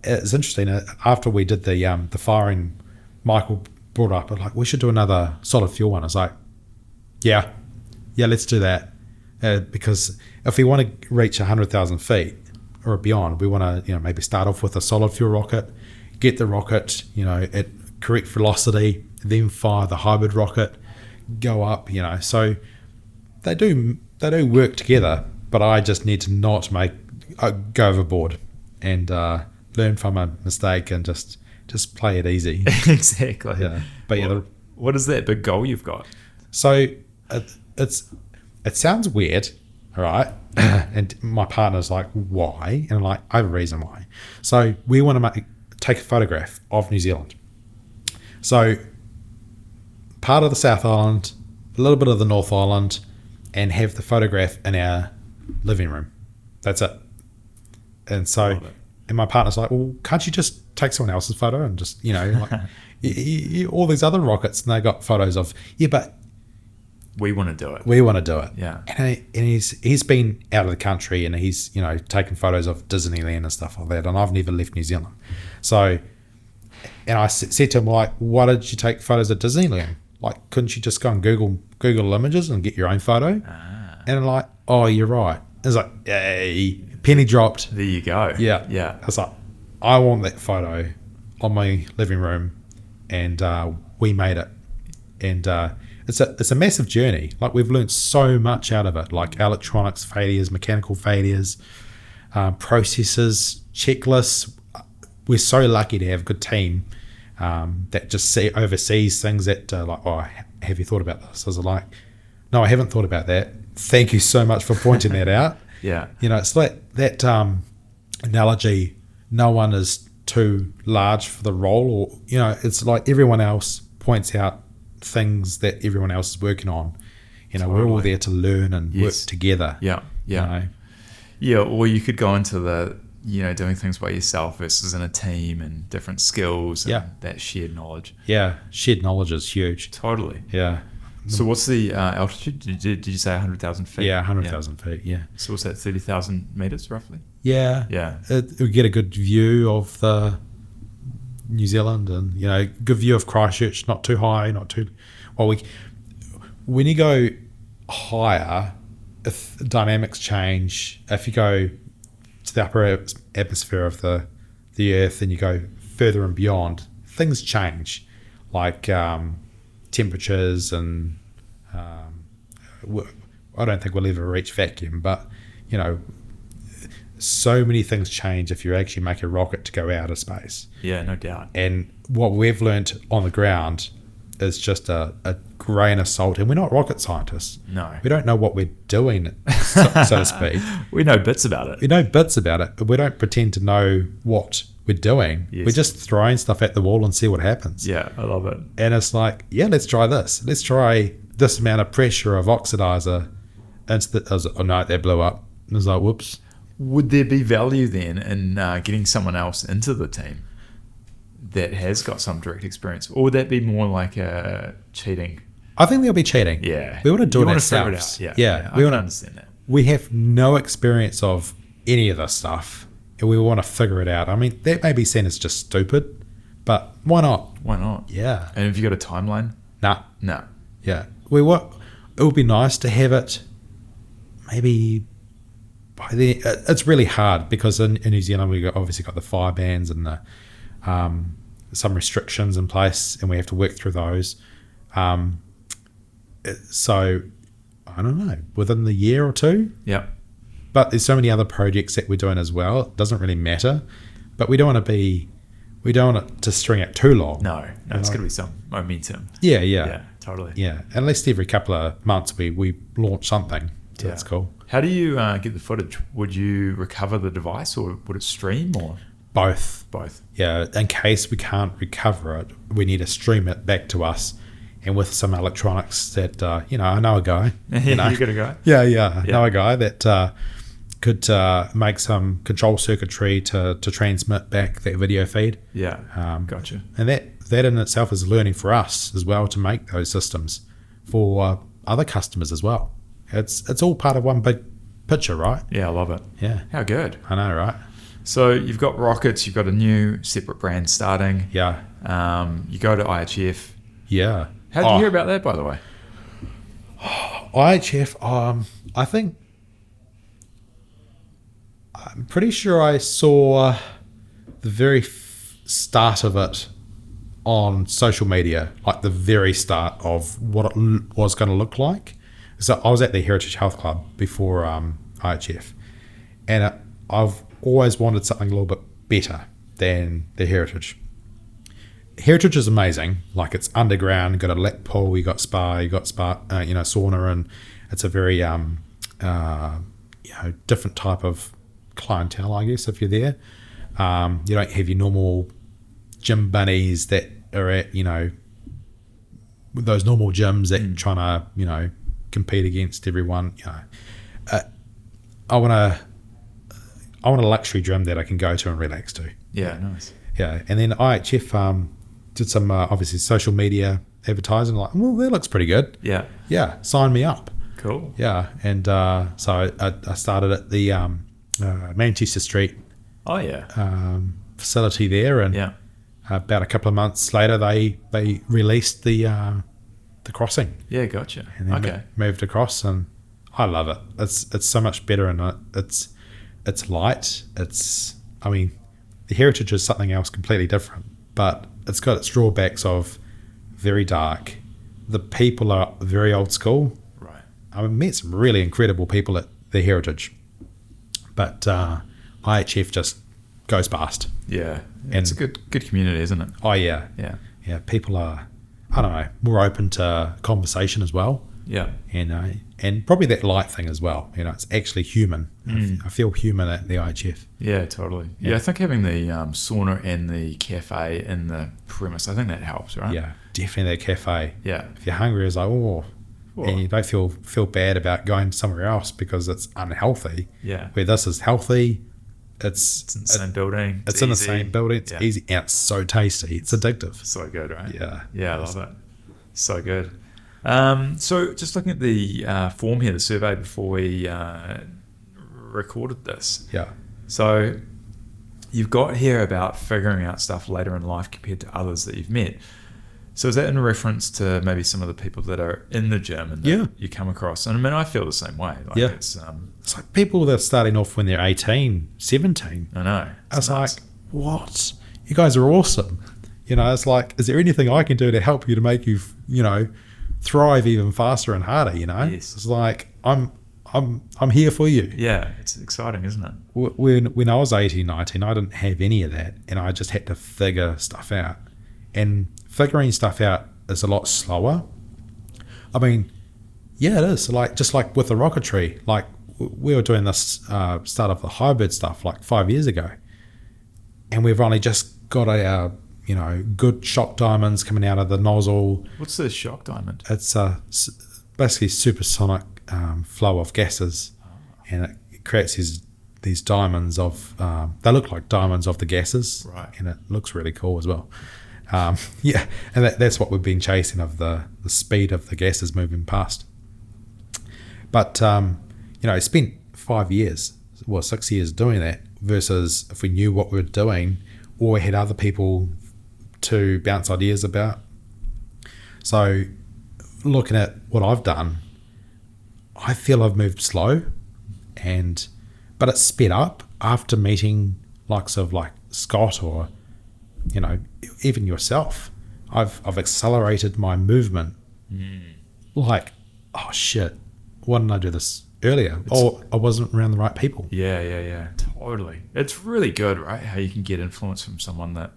A: it's interesting. After we did the firing, Michael brought up, like, we should do another solid fuel one. I was like, yeah, let's do that. Because if we want to reach 100,000 feet or beyond, we want to maybe start off with a solid fuel rocket, get the rocket at correct velocity, then fire the hybrid rocket, go up. So they do work together, but I just need to not go overboard. And learn from a mistake and just play it easy.
B: Exactly.
A: Yeah. But yeah,
B: what is that big goal you've got?
A: so it sounds weird, all right? And my partner's like, why? And I'm like, I have a reason why. So we want to take a photograph of New Zealand. So part of the South Island, a little bit of the North Island, and have the photograph in our living room. That's it. And so, and my partner's like, well, can't you just take someone else's photo and just, like, all these other rockets, and they got photos of, but
B: we want to do it.
A: we want to do it.
B: Yeah.
A: And he's been out of the country, and he's, taken photos of Disneyland and stuff like that, and I've never left New Zealand. So, and I said to him, like, why did you take photos at Disneyland? Like, couldn't you just go and Google images and get your own photo? And I'm like, oh, you're right. It's like, yay, penny dropped.
B: There you go.
A: Yeah. I was like, I want that photo on my living room, and we made it. And it's a massive journey. Like, we've learned so much out of it, like electronics failures, mechanical failures, processes, checklists. We're so lucky to have a good team that just oversees things that like, oh, have you thought about this? I was like, no, I haven't thought about that. Thank you so much for pointing that out.
B: Yeah.
A: It's like that analogy, no one is too large for the role, or, it's like everyone else points out things that everyone else is working on. Totally. We're all there to learn and work together.
B: Yeah. Yeah, or you could go into the, doing things by yourself versus in a team, and different skills and that shared knowledge. Yeah, shared knowledge is huge. Totally.
A: Yeah.
B: So what's the altitude? Did you say 100,000 feet?
A: Yeah, 100,000 feet, yeah.
B: So what's that, 30,000 meters roughly?
A: Yeah. We get a good view of the New Zealand, and, good view of Christchurch, not too high, not too... Well, when you go higher, if dynamics change, if you go to the upper atmosphere of the Earth and you go further and beyond, things change, like temperatures, and I don't think we'll ever reach vacuum, but so many things change if you actually make a rocket to go out of space.
B: Yeah, no doubt.
A: And what we've learnt on the ground is just a grain of salt, and we're not rocket scientists.
B: No,
A: we don't know what we're doing, so to speak.
B: We know bits about it.
A: We know bits about it, but we don't pretend to know what we're doing.
B: Yes.
A: We're just throwing stuff at the wall and see what happens.
B: Yeah, I love it.
A: And it's like, let's try this. Let's try this amount of pressure of oxidizer. Oh no, that blew up. And it was like, whoops.
B: Would there be value then in getting someone else into the team that has got some direct experience, or would that be more like cheating?
A: I think there'll be cheating.
B: Yeah,
A: we want to do it
B: ourselves.
A: Figure it out.
B: Yeah. I can understand that.
A: We have no experience of any of this stuff, and we want to figure it out. I mean, that may be seen as just stupid, but why not?
B: Why not?
A: Yeah.
B: And have you got a timeline?
A: No. Yeah. It would be nice to have it maybe by the... It's really hard because in New Zealand we obviously got the fire bans and the some restrictions in place, and we have to work through those. So I don't know, within the year or two.
B: Yeah.
A: But there's so many other projects that we're doing as well. It doesn't really matter, but we don't want it to string out too long.
B: No, it's going to be some momentum.
A: Yeah,
B: totally.
A: Yeah, at least every couple of months we launch something. So that's cool.
B: How do you get the footage? Would you recover the device, or would it stream, or
A: both? Yeah, in case we can't recover it, we need to stream it back to us, and with some electronics that I know a guy.
B: You got a guy?
A: Yeah. I know a guy that could make some control circuitry to transmit back that video feed.
B: Yeah, gotcha.
A: And that in itself is learning for us as well, to make those systems for other customers as well. It's all part of one big picture, right?
B: Yeah, I love it.
A: Yeah.
B: How good.
A: I know, right?
B: So you've got rockets, you've got a new separate brand starting.
A: Yeah.
B: You go to IHF.
A: Yeah.
B: How did you hear about that, by the way?
A: IHF, I think... I'm pretty sure I saw the very start of it on social media, like the very start of what it was going to look like. So I was at the Heritage Health Club before IHF, and I've always wanted something a little bit better. than the Heritage. Heritage is amazing. Like, it's underground, got a lap pool, you got spa, sauna, and it's a very different type of clientele, I guess, if you're there. You don't have your normal gym bunnies that are at, those normal gyms that trying to, compete against everyone. I want a luxury gym that I can go to and relax to.
B: Yeah, nice.
A: Yeah, and then IHF did some obviously social media advertising. Like, well, that looks pretty good. Yeah, sign me up.
B: Cool.
A: Yeah, and so I started at the Manchester Street.
B: Oh yeah.
A: Facility there, and about a couple of months later, they released the crossing.
B: Yeah, gotcha.
A: And then moved across, and I love it. It's so much better, and it's light. The Heritage is something else completely different, but it's got its drawbacks of very dark. The people are very old school.
B: Right.
A: I've met some really incredible people at the Heritage, but IHF just goes past.
B: Yeah, it's a good community, isn't it?
A: Oh yeah. People are, I don't know, more open to conversation as well.
B: Yeah,
A: and probably that light thing as well. It's actually human. I feel human at the IHF.
B: Yeah, totally. Yeah, I think having the sauna and the cafe in the premise, I think that helps, right?
A: Yeah, definitely that cafe.
B: Yeah,
A: if you're hungry, it's like and you don't feel bad about going somewhere else because it's unhealthy.
B: Yeah,
A: where this is healthy. It's
B: in the same building.
A: It's in the same building. It's easy and it's so tasty. It's addictive.
B: So good, right?
A: Yeah,
B: I love it. So good. So just looking at the form here, the survey before we recorded this.
A: Yeah.
B: So you've got here about figuring out stuff later in life compared to others that you've met. So is that in reference to maybe some of the people that are in the gym and that you come across? And I mean, I feel the same way. Like it's
A: like people that are starting off when they're 18, 17.
B: I know.
A: It's like, what? You guys are awesome. It's like, is there anything I can do to help you to make you, thrive even faster and harder?
B: Yes.
A: It's like, I'm here for you.
B: Yeah, it's exciting, isn't it?
A: When I was 18, 19, I didn't have any of that, and I just had to figure stuff out. And figuring stuff out is a lot slower. I mean, yeah, it is. Like, just like with the rocketry, like we were doing this start of the hybrid stuff like 5 years ago, and we've only just got our good shock diamonds coming out of the nozzle.
B: What's the shock diamond?
A: It's basically supersonic flow of gases, and it creates these diamonds of they look like diamonds of the gases,
B: right? And
A: it looks really cool as well. And that's what we've been chasing, of the speed of the gases moving past. But I spent 6 years doing that, versus if we knew what we were doing, or we had other people to bounce ideas about. So looking at what I've done, I feel I've moved slow, but it's sped up after meeting likes of like Scott, or even yourself. I've accelerated my movement. Like, oh shit, why didn't I do this earlier? I wasn't around the right people.
B: Yeah, totally. It's really good, right? How you can get influence from someone that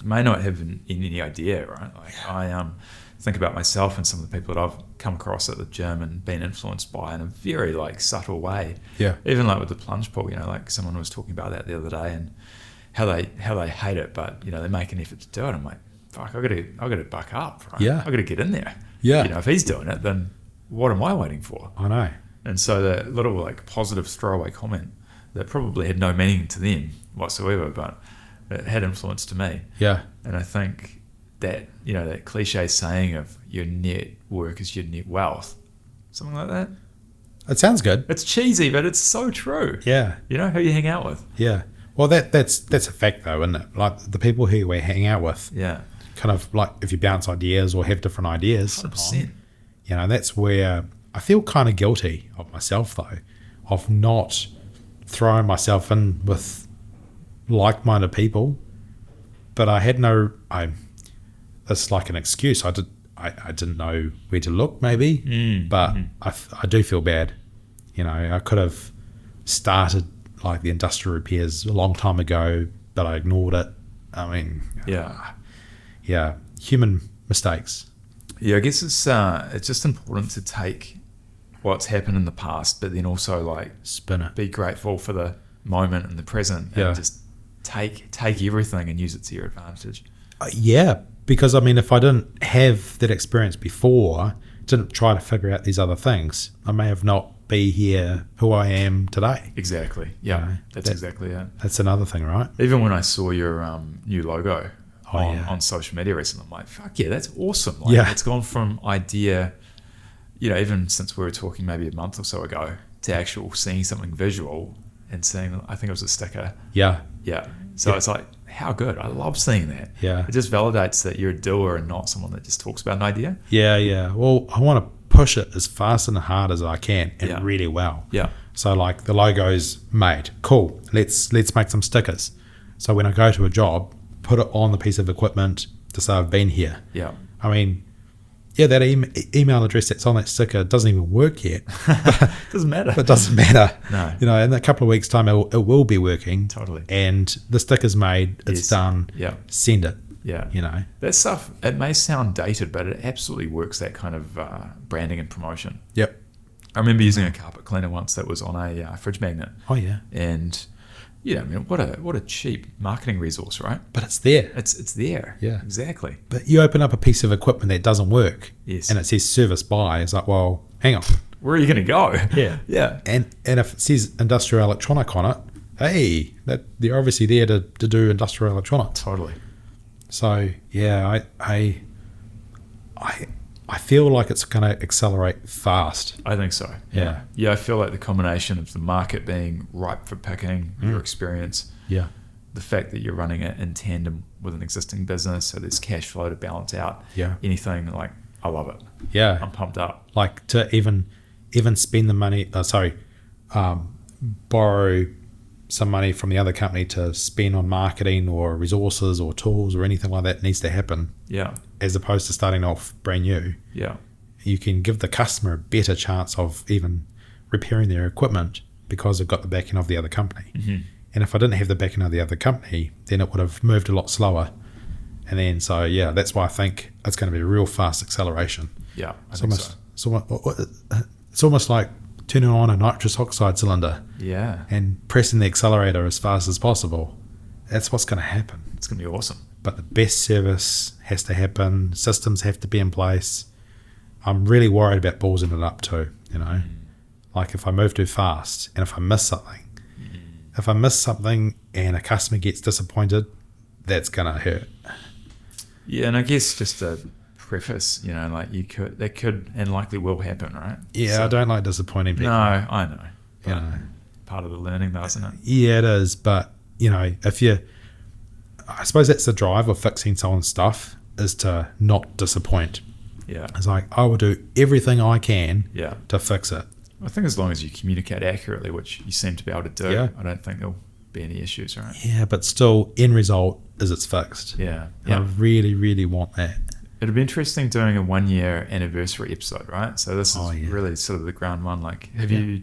B: may not have any idea, right? Like I think about myself and some of the people that I've come across at the gym and been influenced by in a very like subtle way.
A: Yeah.
B: Even like with the plunge pool, like someone was talking about that the other day, and how they hate it, but they make an effort to do it. I'm like, fuck, I gotta buck up, right?
A: Yeah.
B: I gotta get in there.
A: Yeah.
B: If he's doing it, then what am I waiting for?
A: I know.
B: And so that little like positive throwaway comment that probably had no meaning to them whatsoever, but it had influence to me.
A: Yeah.
B: And I think that, that cliche saying of your net work is your net wealth, something like that.
A: It sounds good.
B: It's cheesy, but it's so true.
A: Yeah.
B: Who you hang out with.
A: Yeah. Well, that's a fact though, isn't it? Like the people who we hang out with.
B: Yeah.
A: Kind of like if you bounce ideas or have different ideas.
B: 100%.
A: That's where I feel kind of guilty of myself though, of not throwing myself in with like-minded people. But I had that's like an excuse. I didn't know where to look maybe, but I do feel bad. I could have started like the industrial repairs a long time ago, but I ignored it. I mean, yeah, human mistakes.
B: Yeah, I guess it's just important to take what's happened in the past, but then also like
A: Spin it.
B: be grateful for the moment and the present, and just take everything and use it to your advantage.
A: Yeah, because I mean, if I didn't have that experience before, didn't try to figure out these other things, I may have not be here who I am today.
B: Exactly. Yeah,
A: You know,
B: that's exactly it.
A: That's another thing, right?
B: Even when I saw your new logo
A: Oh,
B: on social media recently, I'm like, fuck yeah, that's awesome. Like, it's gone from idea, even since we were talking maybe a month or so ago, to actual seeing something visual and seeing, I think it was a sticker.
A: Yeah.
B: So it's like, how good. I love seeing that.
A: Yeah.
B: It just validates that you're a doer and not someone that just talks about an idea.
A: Yeah. Well, I want to push it as fast and hard as I can and really well.
B: Yeah.
A: So like the logo's made. Cool. Let's make some stickers. So when I go to a job, put it on the piece of equipment to say I've been here.
B: Yeah.
A: I mean, that email address that's on that sticker doesn't even work yet.
B: Doesn't matter.
A: It doesn't matter.
B: No.
A: In a couple of weeks' time, it will be working.
B: Totally.
A: And the sticker's made. It's done.
B: Yeah.
A: Send it.
B: Yeah. That stuff, it may sound dated, but it absolutely works, that kind of branding and promotion.
A: Yep.
B: I remember using a carpet cleaner once that was on a fridge magnet.
A: Oh, yeah.
B: And I mean, what a cheap marketing resource, right?
A: But it's there.
B: It's there.
A: Yeah.
B: Exactly.
A: But you open up a piece of equipment that doesn't work.
B: Yes.
A: And it says service by. It's like, well, hang on.
B: Where are you going to go?
A: Yeah.
B: Yeah.
A: And if it says industrial electronic on it, hey, they're obviously there to do industrial electronics.
B: Totally.
A: So yeah, I feel like it's going to accelerate fast.
B: I think so.
A: Yeah.
B: I feel like the combination of the market being ripe for picking, your experience, the fact that you're running it in tandem with an existing business, so there's cash flow to balance out anything, like, I love it.
A: Yeah.
B: I'm pumped up.
A: Like to even spend the money, borrow some money from the other company to spend on marketing or resources or tools or anything like that needs to happen.
B: Yeah.
A: As opposed to starting off brand new.
B: Yeah.
A: You can give the customer a better chance of even repairing their equipment because they've got the backing of the other company.
B: Mm-hmm.
A: And if I didn't have the backing of the other company, then it would have moved a lot slower. And then, that's why I think it's going to be a real fast acceleration.
B: Yeah,
A: It's almost like turning on a nitrous oxide cylinder.
B: Yeah.
A: And pressing the accelerator as fast as possible. That's what's going to happen.
B: It's going to be awesome.
A: But the best service has to happen. Systems have to be in place. I'm really worried about ballsing it up too, Like if I move too fast and if I miss something. If I miss something and a customer gets disappointed, that's going to hurt.
B: Yeah, and I guess just to preface, that could and likely will happen, right?
A: Yeah, so, I don't like disappointing people.
B: No, I know. Part of the learning though, isn't it?
A: Yeah, it is. But, I suppose that's the drive of fixing someone's stuff, is to not disappoint.
B: Yeah.
A: It's like, I will do everything I can
B: Yeah.
A: to fix it.
B: I think as long as you communicate accurately, which you seem to be able to do,
A: Yeah.
B: I don't think there'll be any issues, right?
A: Yeah, but still, end result is it's fixed.
B: Yeah.
A: I really, really want that.
B: It'd be interesting doing a 1-year anniversary episode, right? So this is
A: yeah.
B: really sort of the ground one. Like, have you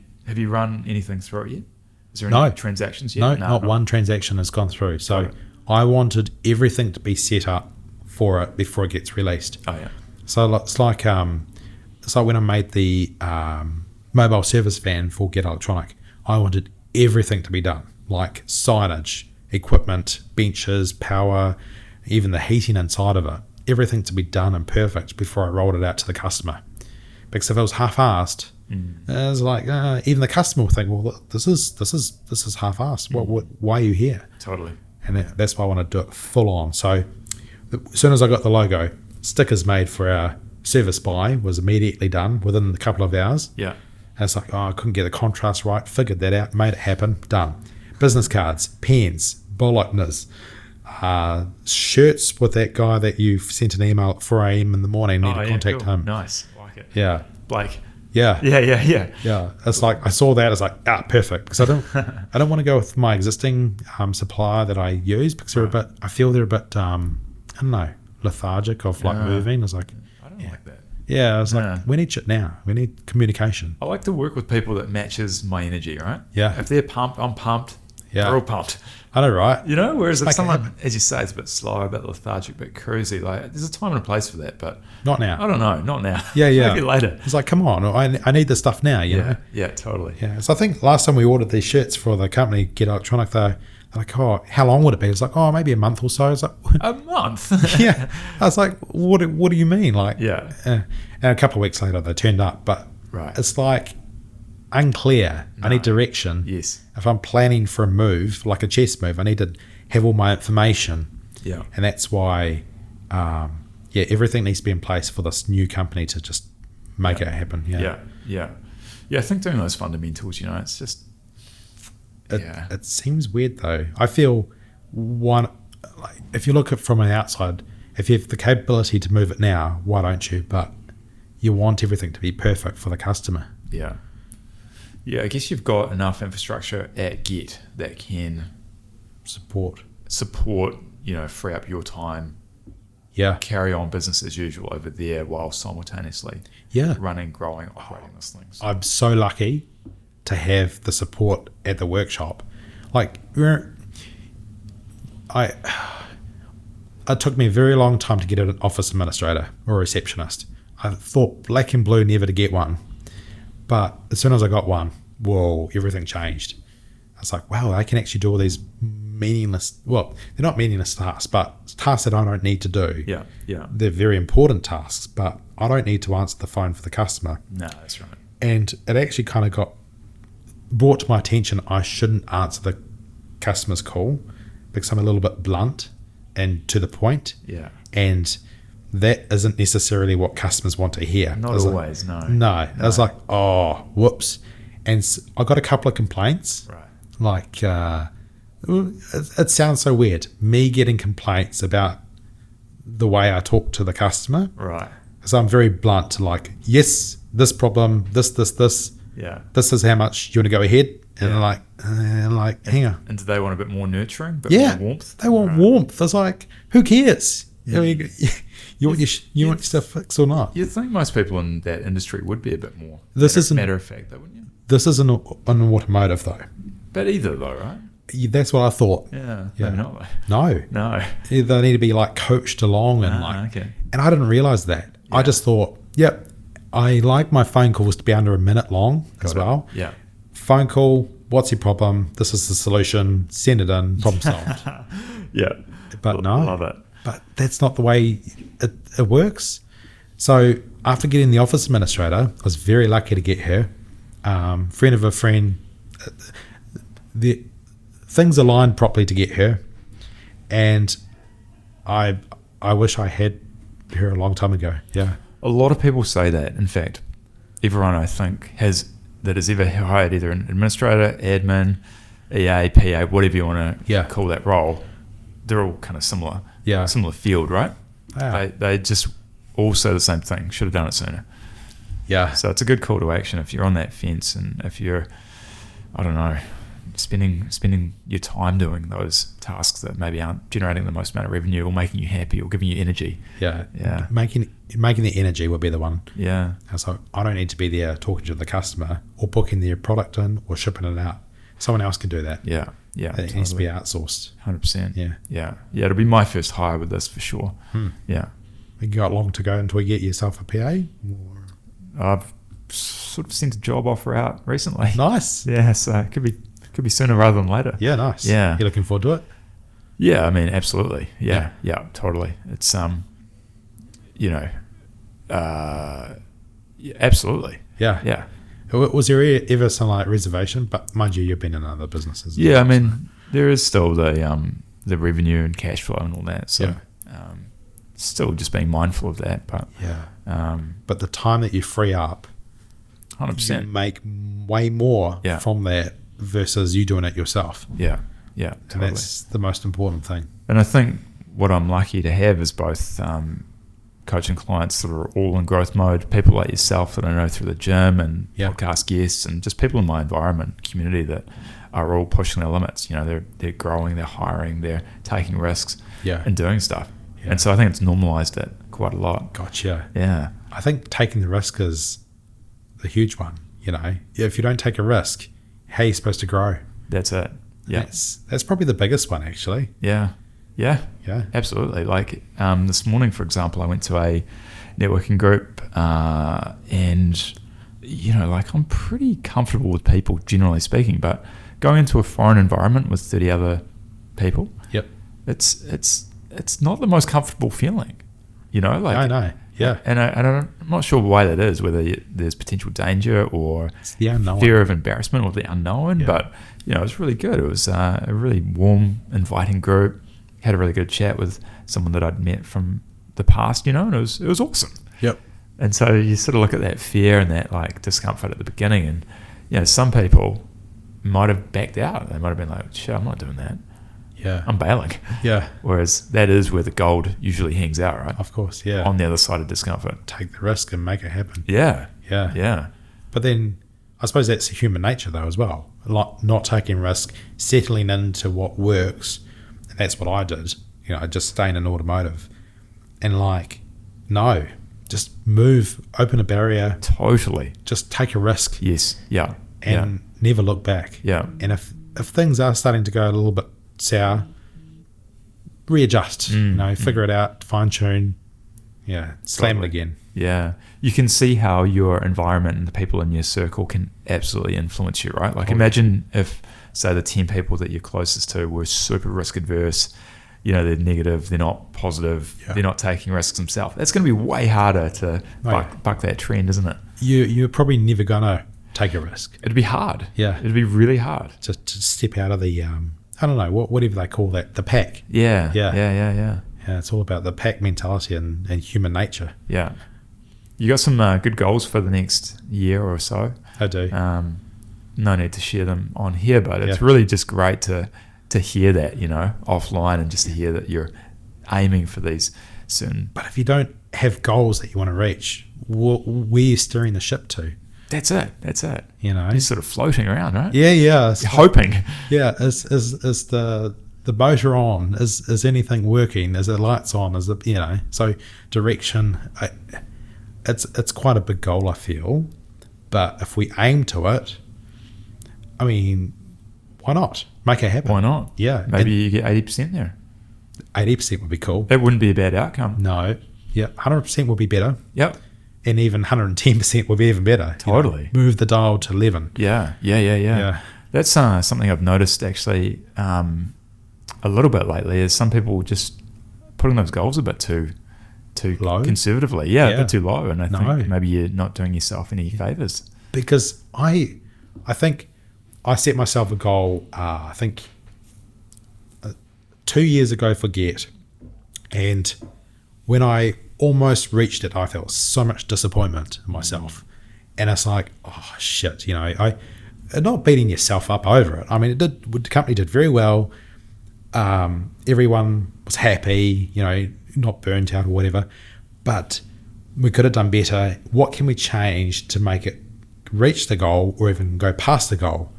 B: run anything through it yet? Is there
A: No.
B: any transactions yet?
A: No, not one transaction has gone through. So I wanted everything to be set up for it before it gets released.
B: Oh yeah.
A: So it's like when I made the mobile service van for Get Electronic, I wanted everything to be done, like signage, equipment, benches, power, even the heating inside of it, everything to be done and perfect before I rolled it out to the customer. Because if it was half-assed, it was like even the customer will think, well, this is half-assed. Why are you here?
B: Totally.
A: And that's why I want to do it full on. So as soon as I got the logo, stickers made for our service buy was immediately done within a couple of hours.
B: Yeah.
A: And it's like, I couldn't get the contrast right, figured that out, made it happen, done. Business cards, pens, bollockners, shirts with that guy that you've sent an email at 4 a.m. in the morning, need to contact him.
B: Nice. Like it.
A: Yeah.
B: Blake.
A: Yeah.
B: Yeah.
A: It's like I saw that, it's like, perfect. Because I don't want to go with my existing supplier that I use because I feel they're a bit I don't know, lethargic of like moving. It's like
B: I don't like that.
A: Yeah, it's like we need shit now. We need communication.
B: I like to work with people that matches my energy, right?
A: Yeah.
B: If they're pumped, I'm pumped.
A: Yeah.
B: They're all pumped.
A: I know, right?
B: You know, whereas if
A: Make it
B: someone,
A: happen.
B: as you say, is a bit slow, a bit lethargic, a bit cruisy, like there's a time and a place for that, but
A: Not now.
B: I don't know, not now.
A: Yeah, yeah.
B: Maybe later.
A: It's like, come on, I need this stuff now, you know?
B: Yeah, totally.
A: Yeah. So I think last time we ordered these shirts for the company, Get Electronic, they're like, oh, how long would it be? It's like, oh, maybe a month or so. I was like,
B: A month.
A: yeah. I was like, what do you mean? Like,
B: Yeah.
A: And a couple of weeks later, they turned up. But
B: Right.
A: it's like unclear. I need direction.
B: Yes.
A: If I'm planning for a move, like a chess move, I need to have all my information.
B: Yeah.
A: And that's why, everything needs to be in place for this new company to just make it happen.
B: Yeah. I think doing those fundamentals, you know, it's just,
A: It seems weird though. I feel if you look at it from an outside, if you have the capability to move it now, why don't you? But you want everything to be perfect for the customer.
B: Yeah. Yeah, I guess you've got enough infrastructure at Get that can
A: Support.
B: you know, free up your time,
A: Yeah.
B: carry on business as usual over there while simultaneously
A: Yeah.
B: running, growing, operating this thing. So,
A: I'm so lucky to have the support at the workshop. Like, it took me a very long time to get an office administrator or a receptionist. I thought black and blue never to get one. But as soon as I got one, whoa, everything changed. I was like, wow, I can actually do all these meaningless, well, they're not meaningless tasks, but tasks that I don't need to do.
B: yeah.
A: They're very important tasks, but I don't need to answer the phone for the customer.
B: No, that's right.
A: And it actually kind of got brought to my attention I shouldn't answer the customer's call because I'm a little bit blunt and to the point.
B: Yeah.
A: And that isn't necessarily what customers want to hear.
B: Not
A: I was
B: always,
A: like,
B: no.
A: I was like, oh, whoops. And I got a couple of complaints.
B: Right.
A: Like, it sounds so weird, me getting complaints about the way I talk to the customer.
B: Right.
A: Because I'm very blunt, like, yes, this problem, this,
B: Yeah.
A: this is how much you want to go ahead. And
B: Yeah.
A: they're like, hang on.
B: And do they want a bit more nurturing, a bit
A: Yeah,
B: more warmth?
A: they want
B: Right.
A: warmth. It's like, who cares? I mean, you want your stuff fixed or not?
B: You'd think most people in that industry would be a bit more matter of fact, though, wouldn't you?
A: This isn't an automotive though.
B: But either, though, right?
A: That's what I thought.
B: Yeah.
A: Yeah.
B: Maybe not, though.
A: No,
B: No.
A: they need to be like coached along and
B: Okay.
A: and I didn't realize that. I just thought, yep, I like my phone calls to be under a minute long as
B: Got it.
A: well.
B: Yeah.
A: Phone call, what's your problem? This is the solution. Send it in, problem solved.
B: Yeah.
A: But no,
B: Love it.
A: but that's not the way it works. So after getting the office administrator, I was very lucky to get her. Friend of a friend. The things aligned properly to get her, and I wish I had her a long time ago. Yeah,
B: A lot of people say that. In fact, everyone I think has ever hired either an administrator, admin, EA, PA, whatever you want to call that role, they're all kind of similar.
A: Yeah.
B: Similar field, right?
A: Yeah.
B: They just all say the same thing. Should have done it sooner.
A: yeah,
B: So it's a good call to action if you're on that fence and if you're, I don't know, spending your time doing those tasks that maybe aren't generating the most amount of revenue or making you happy or giving you energy.
A: yeah.
B: Yeah.
A: Making the energy would be the one.
B: Yeah.
A: So I don't need to be there talking to the customer or booking their product in or shipping it out. Someone else can do that.
B: Yeah. Yeah.
A: It needs to be outsourced.
B: 100%.
A: Yeah.
B: Yeah. Yeah. It'll be my first hire with this for sure. Yeah.
A: You got long to go until you get yourself a PA. Or...
B: I've sort of sent a job offer out recently.
A: Nice.
B: Yeah. So it could be sooner rather than later.
A: Yeah, nice.
B: Yeah.
A: You're looking forward to it?
B: Yeah. I mean, absolutely. Yeah. Yeah. Totally. It's, yeah, absolutely.
A: Yeah.
B: Yeah.
A: Was there ever some like reservation? But mind you, you've been in other businesses. as
B: Yeah,
A: well,
B: I mean, there is still the revenue and cash flow and all that. So, still just being mindful of that. But
A: yeah. But the time that you free up,
B: 100%.
A: you make way more
B: Yeah.
A: from that versus you doing it yourself.
B: Yeah, yeah,
A: And
B: totally.
A: that's the most important thing.
B: And I think what I'm lucky to have is both coaching clients that are all in growth mode, people like yourself that I know through the gym, and podcast guests, and just people in my environment, community that are all pushing their limits. You know, they're growing, they're hiring, they're taking risks, and doing stuff.
A: Yeah.
B: And so I think it's normalized it quite a lot.
A: Gotcha.
B: Yeah.
A: I think taking the risk is the huge one. You know, if you don't take a risk, how are you supposed to grow?
B: That's it. Yeah.
A: That's probably the biggest one, actually.
B: Yeah. Yeah.
A: Yeah.
B: Absolutely. Like this morning, for example, I went to a networking group and, like I'm pretty comfortable with people, generally speaking, but going into a foreign environment with 30 other people,
A: Yep.
B: it's not the most comfortable feeling, like
A: I know. Yeah.
B: and I'm not sure why that is, whether there's potential danger or
A: It's the unknown.
B: fear of embarrassment or the unknown.
A: Yeah.
B: But it was really good. It was a really warm, inviting group. Had a really good chat with someone that I'd met from the past, and it was awesome.
A: Yep.
B: And so you sort of look at that fear and that like discomfort at the beginning, and some people might have backed out. They might have been like, "Shit, I'm not doing that.
A: Yeah.
B: I'm bailing."
A: Yeah.
B: Whereas that is where the gold usually hangs out, right?
A: Of course. Yeah.
B: On the other side of discomfort.
A: Take the risk and make it happen.
B: Yeah.
A: Yeah.
B: Yeah.
A: But then I suppose that's human nature though as well. Like not taking risk, settling into what works. And that's what I did. I just stay in an automotive and no, just move, open a barrier,
B: Totally.
A: just take a risk
B: Yes. Yeah.
A: and never look back.
B: Yeah.
A: And if things are starting to go a little bit sour, readjust, figure it out, fine tune. Yeah. Slam
B: Totally.
A: it again.
B: Yeah. You can see how your environment and the people in your circle can absolutely influence you, right? Like imagine if, say, the 10 people that you're closest to were super risk adverse, they're negative, they're not positive,
A: Yeah.
B: they're not taking risks themselves. That's going to be way harder to buck that trend, isn't it?
A: You're probably never going to take a risk.
B: It'd be hard.
A: Yeah.
B: It'd be really hard.
A: To step out of the, I don't know, whatever they call that, the pack.
B: Yeah.
A: Yeah.
B: Yeah.
A: Yeah, it's all about the pack mentality and human nature.
B: Yeah. You got some good goals for the next year or so.
A: I do.
B: No need to share them on here, but it's
A: Yeah.
B: really just great to hear that, offline, and just to hear that you're aiming for these certain...
A: But if you don't have goals that you want to reach, where are you steering the ship to?
B: That's it. You're sort of floating around, right?
A: Yeah.
B: You're hoping.
A: Yeah, is the motor on? Is anything working? Is the lights on? Is it, so direction, it's quite a big goal, I feel. But if we aim to it, I mean, why not? Make it happen.
B: Why not?
A: Yeah.
B: Maybe you get 80% there.
A: 80% would be cool.
B: That wouldn't be a bad outcome.
A: No. Yeah, 100% would be better.
B: Yep.
A: And even 110% would be even better.
B: Totally.
A: Move the dial to 11.
B: Yeah.
A: Yeah.
B: That's something I've noticed actually a little bit lately, is some people just putting those goals a bit too
A: Low?
B: conservatively. Yeah, a
A: Yeah.
B: bit too low. And I
A: No.
B: think maybe you're not doing yourself any favours.
A: Because I think I set myself a goal, I think 2 years ago for Get. And when I almost reached it, I felt so much disappointment in myself. And it's like, oh shit, not beating yourself up over it. I mean, the company did very well. Everyone was happy, not burnt out or whatever. But we could have done better. What can we change to make it reach the goal or even go past the goal?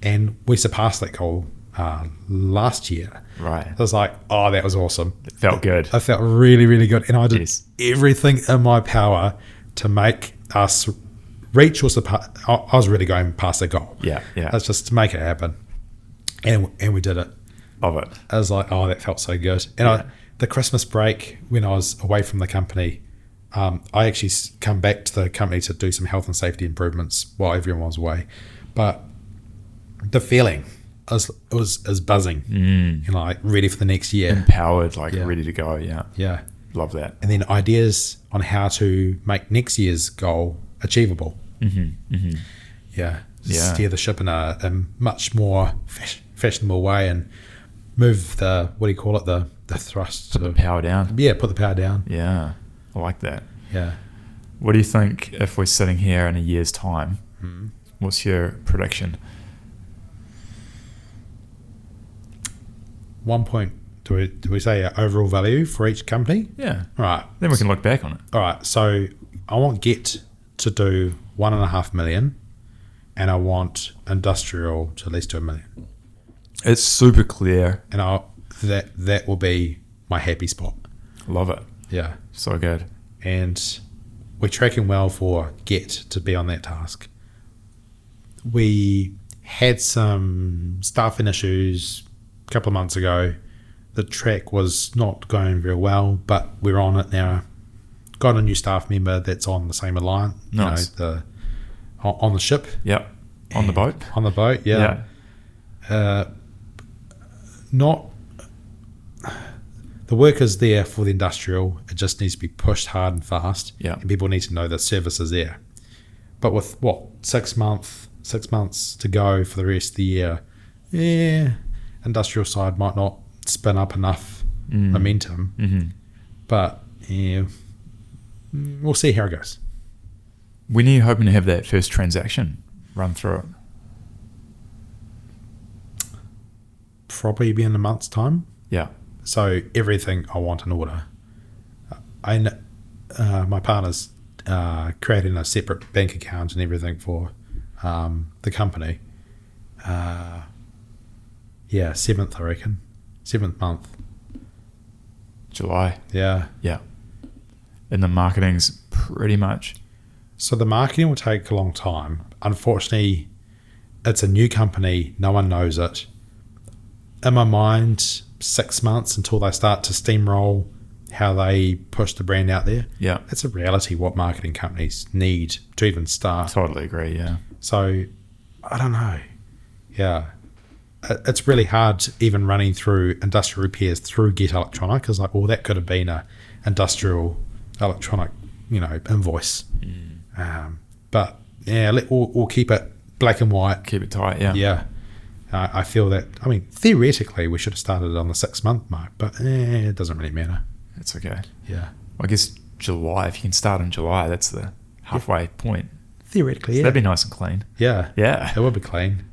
A: And we surpassed that goal last year.
B: Right.
A: I was like, oh, that was awesome.
B: It felt good.
A: I felt really, really good. And I did
B: Yes.
A: everything in my power to make us reach or surpass. I was really going past the goal.
B: Yeah.
A: That's just to make it happen. And we did it.
B: Love it.
A: I was like, oh, that felt so good. And the Christmas break, when I was away from the company, I actually come back to the company to do some health and safety improvements while everyone was away. But the feeling was buzzing, ready for the next year.
B: Empowered, ready to go. Yeah.
A: Yeah.
B: Love that.
A: And then ideas on how to make next year's goal achievable. Yeah.
B: Yeah.
A: Steer the ship in a much more fashionable way and move the, what do you call it, the thrust.
B: Put the power down.
A: Yeah, put the power down.
B: Yeah. I like that.
A: Yeah.
B: What do you think if we're sitting here in a year's time? What's your prediction?
A: 1 point, do we say overall value for each company?
B: Yeah.
A: All right.
B: Then we can look back on it.
A: All right. So I want Get to do 1.5 million, and I want Industrial to at least do 1 million.
B: It's super clear.
A: And that will be my happy spot.
B: Love it.
A: Yeah.
B: So good.
A: And we're tracking well for Get to be on that task. We had some staffing issues a couple of months ago. The track was not going very well, but we're on it now. Got a new staff member that's on the same alliance,
B: Nice.
A: On the ship.
B: Yep. On the boat.
A: On the boat, yeah. Not the work is there for the industrial. It just needs to be pushed hard and fast.
B: Yeah.
A: And people need to know the service is there. But with 6 months to go for the rest of the year, industrial side might not spin up enough momentum.
B: Mm-hmm.
A: But we'll see how it goes.
B: When are you hoping to have that first transaction run through it?
A: Probably be in a month's time.
B: Yeah.
A: So everything I want in order. My partner's creating a separate bank account and everything for the company. 7th, I reckon. 7th month.
B: July.
A: Yeah.
B: Yeah. And the marketing's pretty much.
A: So the marketing will take a long time. Unfortunately, it's a new company. No one knows it. In my mind, 6 months until they start to steamroll how they push the brand out there.
B: Yeah.
A: It's a reality what marketing companies need to even start.
B: Totally agree, yeah.
A: So, I don't know. Yeah. It's really hard even running through industrial repairs through Get Electronic, because that could have been a industrial electronic, invoice. But yeah, we'll keep it black and white.
B: Keep it tight, yeah.
A: Yeah. I feel that, theoretically we should have started on the 6 month mark, but it doesn't really matter.
B: It's okay.
A: Yeah.
B: I guess July, if you can start in July, that's the halfway point.
A: Theoretically,
B: So
A: yeah.
B: that'd be nice and clean.
A: Yeah.
B: Yeah.
A: It would be clean.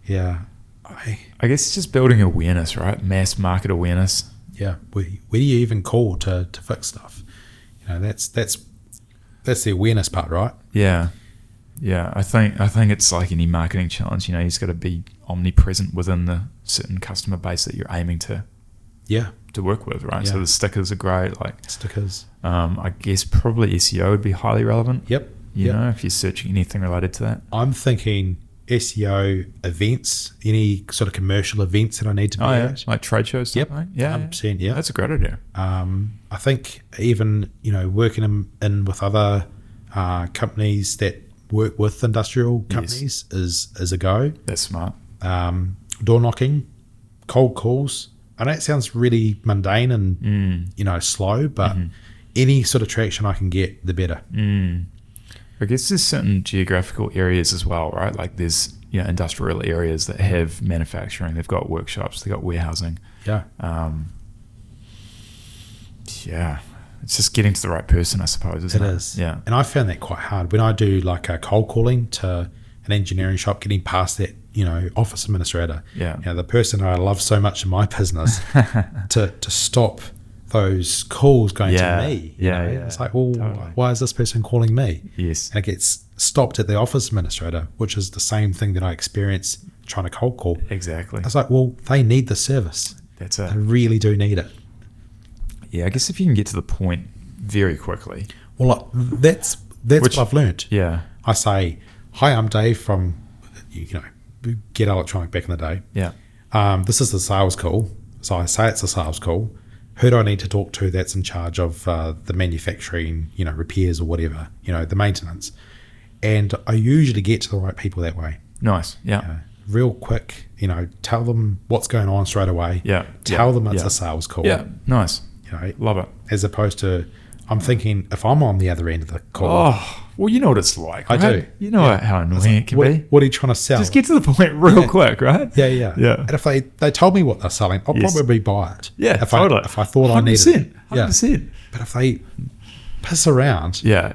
A: Yeah.
B: I guess it's just building awareness, right? Mass market awareness.
A: Yeah. Where do you even call to fix stuff? That's the awareness part, right?
B: Yeah. Yeah. I think it's like any marketing challenge, you just got to be omnipresent within the certain customer base that you're aiming to work with, right?
A: Yeah.
B: So the stickers are great, like
A: Stickers.
B: I guess probably SEO would be highly relevant.
A: Yep.
B: You know, if you're searching anything related to that.
A: I'm thinking SEO events, any sort of commercial events that I need to be at.
B: Like trade shows.
A: Yep.
B: Right? Yeah.
A: 100%, yeah.
B: That's a great idea.
A: I think even, working in with other companies that work with industrial companies is a go.
B: That's smart.
A: Door knocking, cold calls. I know it sounds really mundane and, slow, but any sort of traction I can get, the better.
B: I guess there's certain geographical areas as well, right? Like there's industrial areas that have manufacturing, they've got workshops, they've got warehousing.
A: Yeah.
B: It's just getting to the right person, I suppose, isn't it?
A: It is.
B: Yeah.
A: And I found that quite hard. When I do like a cold calling to an engineering shop, getting past that, office administrator.
B: Yeah.
A: The person I love so much in my business to stop those calls going to me.
B: Yeah.
A: It's like, well,
B: Totally.
A: why is this person calling me?
B: Yes.
A: And it gets stopped at the office administrator, which is the same thing that I experienced trying to cold call.
B: Exactly.
A: It's like, well, they need the service.
B: That's
A: They
B: it.
A: really do need it.
B: Yeah, I guess if you can get to the point very quickly.
A: Well, that's what I've learned.
B: Yeah.
A: I say, hi, I'm Dave from, Get Electronic back in the day.
B: Yeah.
A: This is the sales call. So I say it's a sales call. Who do I need to talk to that's in charge of the manufacturing, repairs or whatever, the maintenance? And I usually get to the right people that way.
B: Nice. Yeah.
A: Real quick, tell them what's going on straight away.
B: Yeah.
A: Tell them it's a sales call.
B: Yeah. Nice. Love it.
A: As opposed to, I'm thinking if I'm on the other end of the call.
B: Oh, well, you know what it's like.
A: I
B: right?
A: do.
B: You know how annoying it can be.
A: What are you trying to sell?
B: Just get to the point real quick, right?
A: Yeah. And if they told me what they're selling, I'll probably buy it.
B: Yeah,
A: if
B: totally.
A: I thought I needed it.
B: 100%.
A: But if they piss around,
B: Yeah.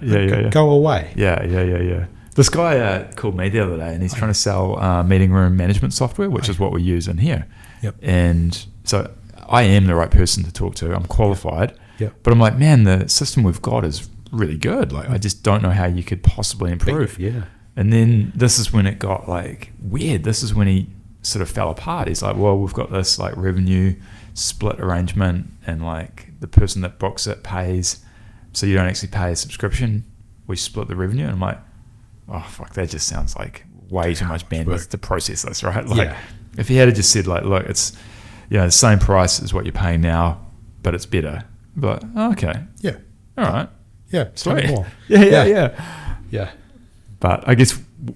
A: go away.
B: Yeah. This guy called me the other day and he's trying to sell meeting room management software, which is what we use in here.
A: Yep.
B: And so I am the right person to talk to. I'm qualified.
A: Yep.
B: But I'm like, man, the system we've got is really good. Like, I just don't know how you could possibly improve.
A: Yeah.
B: And then this is when it got weird. This is when he sort of fell apart. He's like, well, we've got this revenue split arrangement and the person that books it pays. So you don't actually pay a subscription. We split the revenue. And I'm like, oh, fuck, that just sounds way too much bandwidth
A: work
B: to process this, right? Like,
A: Yeah.
B: if he had just said, like, look, it's, the same price as what you're paying now, but it's better. But, okay.
A: Yeah.
B: All right.
A: Yeah.
B: Sweet.
A: More.
B: Yeah. But I guess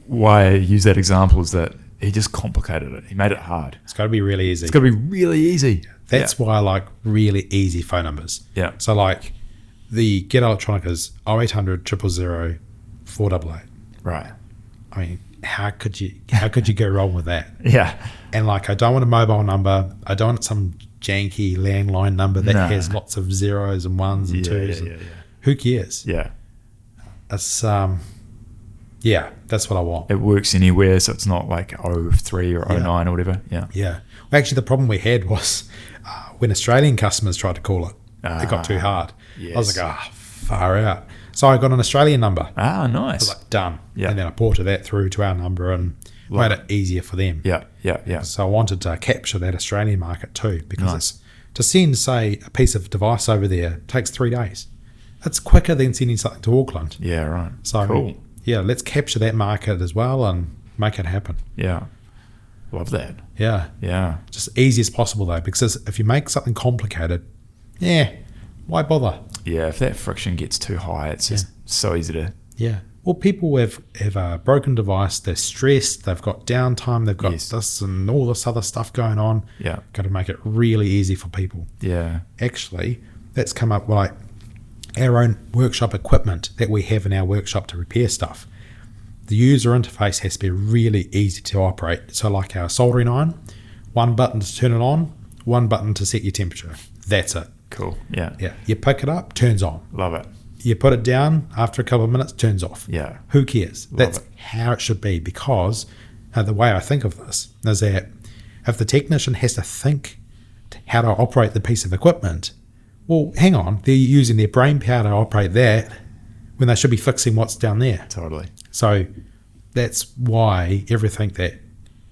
B: why I use that example is that he just complicated it. He made it hard.
A: It's got to be really easy.
B: It's got to be really easy.
A: That's why I like really easy phone numbers.
B: Yeah.
A: So like the Get Electronic is 0800 000 488.
B: Right.
A: I mean, how could you go wrong with that?
B: Yeah.
A: And like, I don't want a mobile number. I don't want some janky landline number that has lots of zeros and ones and twos.
B: Yeah.
A: Who cares?
B: Yeah.
A: It's that's what I want.
B: It works anywhere, so it's not like 03 or 09 or whatever. Yeah.
A: Yeah. Well, actually, the problem we had was when Australian customers tried to call it, it got too hard.
B: Yes.
A: I was like, far out. So I got an Australian number.
B: Ah,
A: I
B: nice.
A: was like, done.
B: Yeah.
A: And then I ported that through to our number and made it easier for them.
B: Yeah.
A: So I wanted to capture that Australian market too, because
B: Nice.
A: it's, to send, say, a piece of device over there takes 3 days. It's quicker than sending something to Auckland.
B: Yeah, right.
A: So,
B: cool.
A: yeah, let's capture that market as well and make it happen.
B: Yeah. Love that.
A: Yeah.
B: Yeah.
A: Just easy as possible though, because if you make something complicated, why bother?
B: Yeah, if that friction gets too high, it's just so easy to...
A: Yeah. Well, people have a broken device, they're stressed, they've got downtime, they've got
B: Yes.
A: this and all this other stuff going on.
B: Yeah.
A: Got to make it really easy for people.
B: Yeah.
A: Actually, that's come up like our own workshop equipment that we have in our workshop to repair stuff. The user interface has to be really easy to operate. So like our soldering iron, one button to turn it on, one button to set your temperature. That's it.
B: Cool. Yeah.
A: Yeah. You pick it up, turns on.
B: Love it.
A: You put it down, after a couple of minutes, turns off.
B: Yeah.
A: Who cares? That's
B: it.
A: how it should be, because the way I think of this is that if the technician has to think how to operate the piece of equipment, well, hang on, they're using their brain power to operate that when they should be fixing what's down there.
B: Totally.
A: So that's why everything that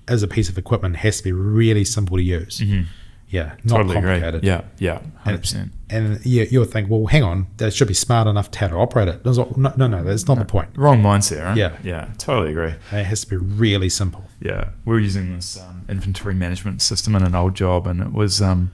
A: is a piece of equipment has to be really simple to use.
B: Mm-hmm.
A: Yeah, not
B: Totally
A: complicated.
B: agree. Yeah. 100%.
A: And you'll think, well, hang on, they should be smart enough to how to operate it. It's like, no, that's not the point.
B: Wrong mindset, right?
A: Yeah.
B: Yeah. Totally agree.
A: It has to be really simple.
B: Yeah. We were using this inventory management system in an old job, and it was one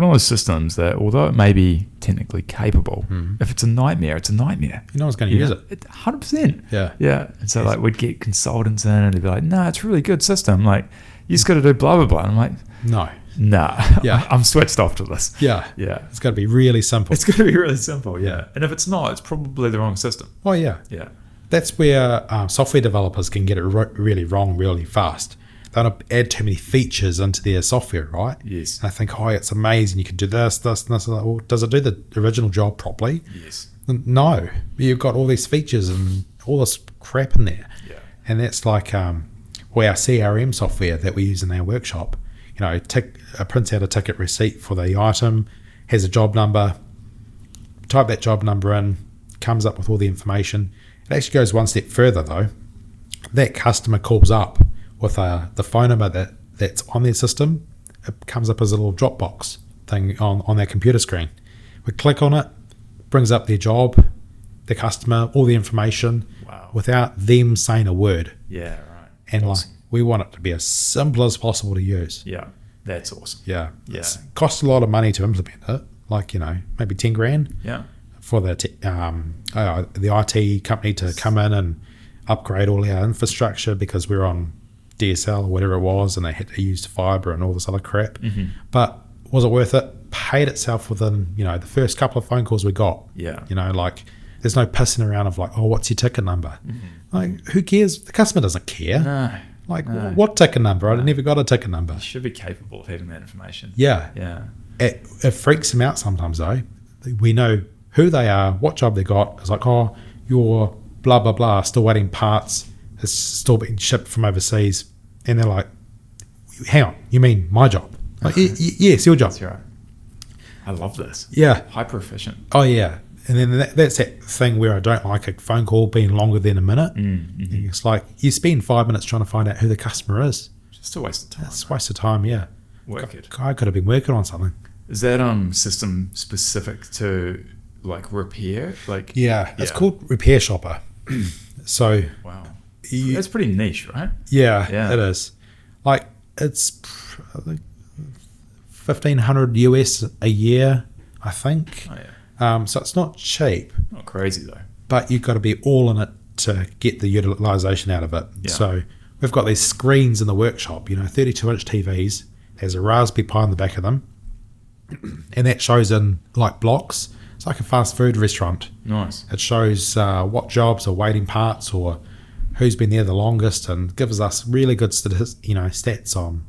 B: of those systems that, although it may be technically capable, if it's a nightmare, it's a nightmare.
A: You know what's going to use it.
B: 100%.
A: Yeah.
B: Yeah. And so like we'd get consultants in and they'd be like, no, it's a really good system. Like, you just got to do blah, blah, blah. And I'm like,
A: No.
B: nah.
A: Yeah.
B: I'm switched off to this.
A: Yeah.
B: Yeah.
A: It's got to be really simple.
B: It's going to be really simple. Yeah. And if it's not, it's probably the wrong system.
A: Oh, yeah.
B: Yeah.
A: That's where software developers can get it really wrong really fast. They don't add too many features into their software, right?
B: Yes.
A: And I think, it's amazing. You can do this, and this. Well, does it do the original job properly?
B: Yes.
A: No. You've got all these features and all this crap in there.
B: Yeah.
A: And that's like our CRM software that we use in our workshop. You know, prints out a ticket receipt for the item, has a job number, type that job number in, comes up with all the information. It actually goes one step further though. That customer calls up with the phone number that's on their system. It comes up as a little Dropbox thing on their computer screen. We click on it, brings up their job, the customer, all the information, without them saying a word.
B: Yeah, right.
A: And
B: Awesome.
A: we want it to be as simple as possible to use.
B: Yeah, that's awesome.
A: Yeah.
B: Yeah.
A: It costs a lot of money to implement it, like, maybe 10 grand
B: Yeah.
A: for the IT company to come in and upgrade all our infrastructure because we're on DSL or whatever it was, and they had to use fiber and all this other crap.
B: Mm-hmm.
A: But was it worth it? Paid itself within, the first couple of phone calls we got.
B: Yeah.
A: Like, there's no pissing around of like, what's your ticket number? Like, who cares? The customer doesn't care.
B: No.
A: Like,
B: No.
A: what ticket number? I never got a ticket number.
B: You should be capable of having that information.
A: Yeah.
B: Yeah.
A: It freaks them out sometimes, though. We know who they are, what job they got. It's like, you're blah, blah, blah, still waiting parts. It's still being shipped from overseas. And they're like, hang on, you mean my job? Like, yes, your job.
B: That's right. I love this.
A: Yeah.
B: Hyper efficient.
A: Oh, yeah. And then that's that thing where I don't like a phone call being longer than a minute.
B: Mm-hmm.
A: It's like you spend 5 minutes trying to find out who the customer is.
B: Just a waste of time.
A: That's a waste of time, yeah.
B: Work it.
A: I could have been working on something.
B: Is that system specific to like repair? Like
A: Yeah, it's called Repair Shopper. So
B: wow. It's pretty niche, right?
A: Yeah, it is. Like, it's I think 1,500 US a year, I think.
B: Oh, yeah.
A: So it's not cheap,
B: Not crazy though.
A: but you've got to be all in it to get the utilization out of it.
B: Yeah.
A: So we've got these screens in the workshop, 32-inch TVs. There's a Raspberry Pi on the back of them, and that shows in like blocks. It's like a fast food restaurant.
B: Nice.
A: It shows what jobs are waiting parts or who's been there the longest, and gives us really good stats on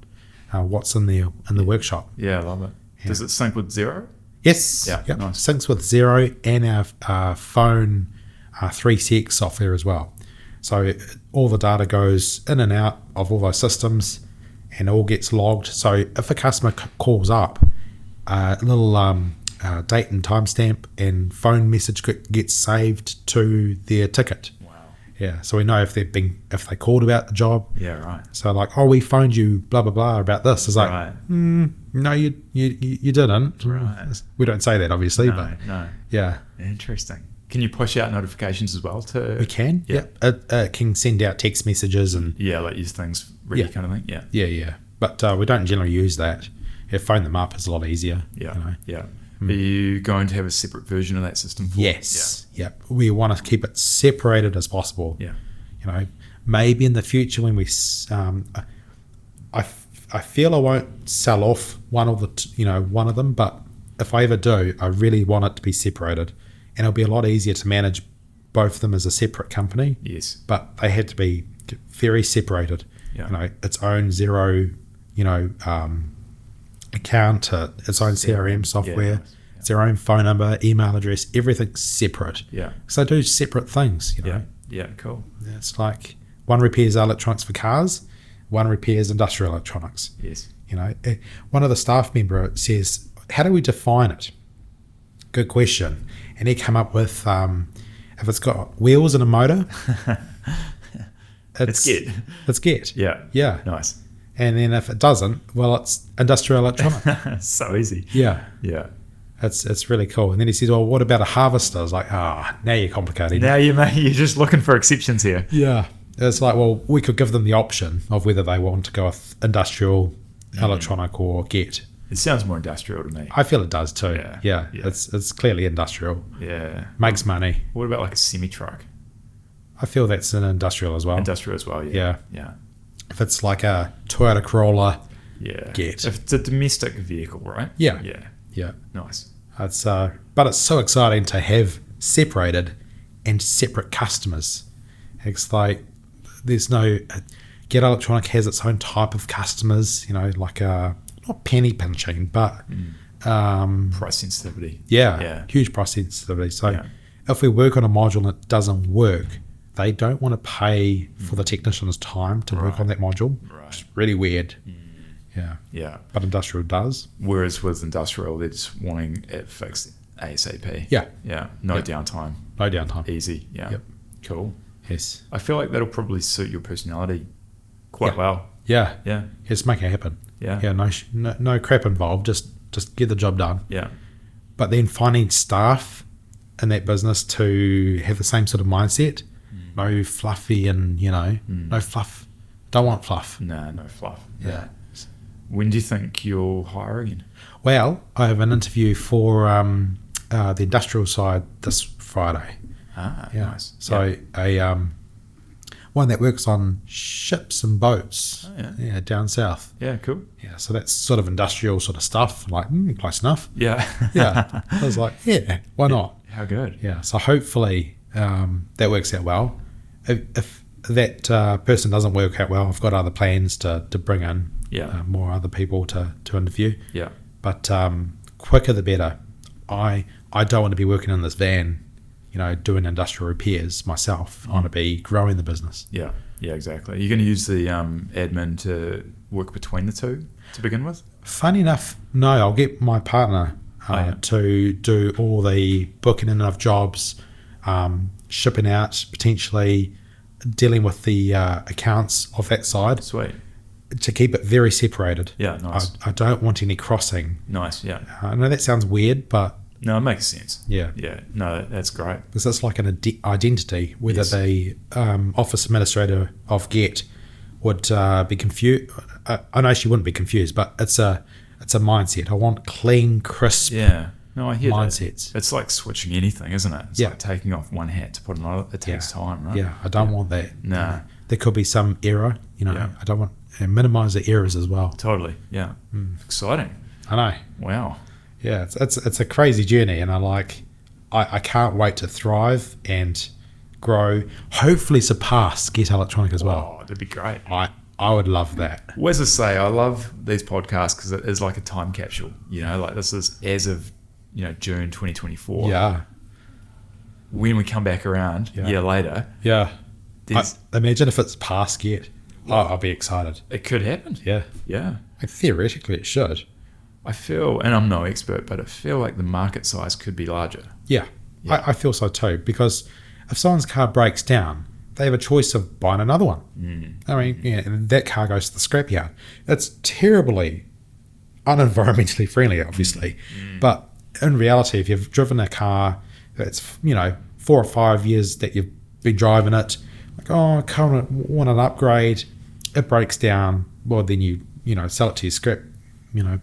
A: what's in there in the workshop.
B: Yeah, I love it.
A: Yeah.
B: Does it sync with Xero?
A: Yes.
B: Yeah,
A: Yep.
B: nice.
A: Syncs with Xero and our phone 3CX software as well. So all the data goes in and out of all those systems and all gets logged. So if a customer calls up, a little date and timestamp and phone message gets saved to their ticket.
B: Wow.
A: Yeah, so we know if they called about the job.
B: Yeah, right.
A: So like, oh, we phoned you, blah blah blah, about this. It's like,
B: Right.
A: no, you didn't.
B: Right.
A: We don't say that obviously,
B: No,
A: but
B: no.
A: yeah,
B: Interesting. Can you push out notifications as well to?
A: we can.
B: Yeah.
A: It can send out text messages and
B: Yeah, like use things ready
A: Yeah.
B: kind of thing. Yeah.
A: yeah. But we don't generally use that. Yeah, phone them up is a lot easier.
B: Yeah. Yeah. Are you going to have a separate version of that system?
A: Yes. Yep. We want to keep it separated as possible.
B: Yeah.
A: Maybe in the future when we, I feel I won't sell off one of one of them, but if I ever do, I really want it to be separated, and it'll be a lot easier to manage both of them as a separate company.
B: Yes.
A: But they had to be very separated.
B: Yeah.
A: Its own Xero, account, its own CRM software,
B: Yeah, nice.
A: its their own phone number, email address, everything's separate.
B: Yeah.
A: Because they do separate things.
B: Yeah. Yeah. Cool.
A: It's like one repairs electronics for cars, one repairs industrial electronics.
B: Yes.
A: One of the staff member says, "How do we define it?" Good question. And he come up with, if it's got wheels and a motor,
B: It's get.
A: It's get.
B: Yeah.
A: Yeah.
B: Nice.
A: And then if it doesn't, well, it's industrial electronic.
B: So easy.
A: Yeah.
B: Yeah.
A: It's really cool. And then he says, "Well, what about a harvester?" I was like, now you're complicating.
B: Now you're just looking for exceptions here.
A: Yeah. It's like, well, we could give them the option of whether they want to go with industrial, electronic, or get.
B: It sounds more industrial to me.
A: I feel it does too.
B: Yeah.
A: Yeah.
B: Yeah.
A: It's clearly industrial.
B: Yeah.
A: Makes money.
B: What about like a semi truck?
A: I feel that's an industrial as well.
B: Industrial as well. Yeah.
A: Yeah.
B: Yeah.
A: If it's like a Toyota Corolla,
B: Yeah.
A: Get.
B: If it's a domestic vehicle, right?
A: Yeah.
B: Yeah.
A: yeah.
B: Nice.
A: It's but it's so exciting to have separated and separate customers. It's like there's no Get Electronic has its own type of customers, like not penny pinching, but
B: Price sensitivity. Yeah.
A: huge price sensitivity. So
B: Yeah.
A: if we work on a module and it doesn't work, they don't want to pay for the technician's time to work on that module.
B: Right.
A: It's really weird. Yeah.
B: Yeah.
A: But industrial does.
B: Whereas with industrial, they're just wanting it fixed ASAP.
A: Yeah.
B: Yeah. No
A: Yep.
B: downtime.
A: No downtime.
B: Easy. Yeah.
A: Yep.
B: Cool.
A: Yes.
B: I feel like that'll probably suit your personality quite
A: Yeah.
B: well.
A: Yeah.
B: Yeah.
A: Just make it happen.
B: Yeah.
A: Yeah. No crap involved. Just get the job done.
B: Yeah.
A: But then finding staff in that business to have the same sort of mindset. No fluffy and no fluff. Don't want fluff.
B: No fluff.
A: Yeah.
B: When do you think you'll hire again?
A: Well, I have an interview for the industrial side this Friday.
B: Ah,
A: Yeah.
B: nice.
A: So
B: yeah.
A: one that works on ships and boats.
B: Oh, yeah.
A: Down south.
B: Yeah, cool.
A: Yeah. So that's sort of industrial sort of stuff. Like close enough.
B: Yeah.
A: Yeah. I was like, yeah, why not?
B: How good.
A: Yeah. So hopefully that works out well. If that person doesn't work out well, I've got other plans to bring in
B: Yeah.
A: more other people to interview.
B: Yeah.
A: But quicker the better. I don't want to be working in this van, doing industrial repairs myself. I want to be growing the business.
B: Yeah. Yeah, exactly. You're going to use the admin to work between the two to begin with?
A: Funny enough, no, I'll get my partner to do all the booking in of jobs, shipping out, potentially dealing with the accounts of that side,
B: Sweet.
A: to keep it very separated.
B: Yeah, nice.
A: I don't want any crossing.
B: Nice, yeah.
A: I know that sounds weird, but
B: No, it makes sense.
A: Yeah.
B: Yeah. No, that's great.
A: Because it's like an identity, whether
B: Yes.
A: the office administrator of Get would be confused. I know she wouldn't be confused, but it's a mindset. I want clean, crisp
B: Yeah. No, I hear
A: mindsets.
B: that. It's like switching anything, isn't it? It's
A: Yeah.
B: like taking off one hat to put another. It takes time, right?
A: Yeah, I don't want that.
B: Nah.
A: There could be some error,
B: Yeah.
A: I don't want and minimize the errors as well.
B: Totally. Yeah. Exciting.
A: I know.
B: Wow.
A: Yeah, it's a crazy journey, and I can't wait to thrive and grow. Hopefully, surpass Get Electronic as well.
B: Oh, that'd be great.
A: I would love that.
B: Well, as I say, I love these podcasts because it is like a time capsule. Like this is as of June 2024.
A: Yeah,
B: When we come back around a year later,
A: yeah.
B: there's-
A: Imagine if it's past Get. I'll be excited.
B: it could happen.
A: Yeah,
B: Yeah.
A: theoretically it should.
B: I feel, and I'm no expert, but I feel like the market size could be larger.
A: Yeah,
B: Yeah.
A: I feel so too, because if someone's car breaks down, they have a choice of buying another one. I mean, and that car goes to the scrapyard. It's terribly unenvironmentally friendly, obviously, but in reality, if you've driven a car that's 4 or 5 years that you've been driving it, like, oh, I want an upgrade, it breaks down, well, then you sell it to your scrap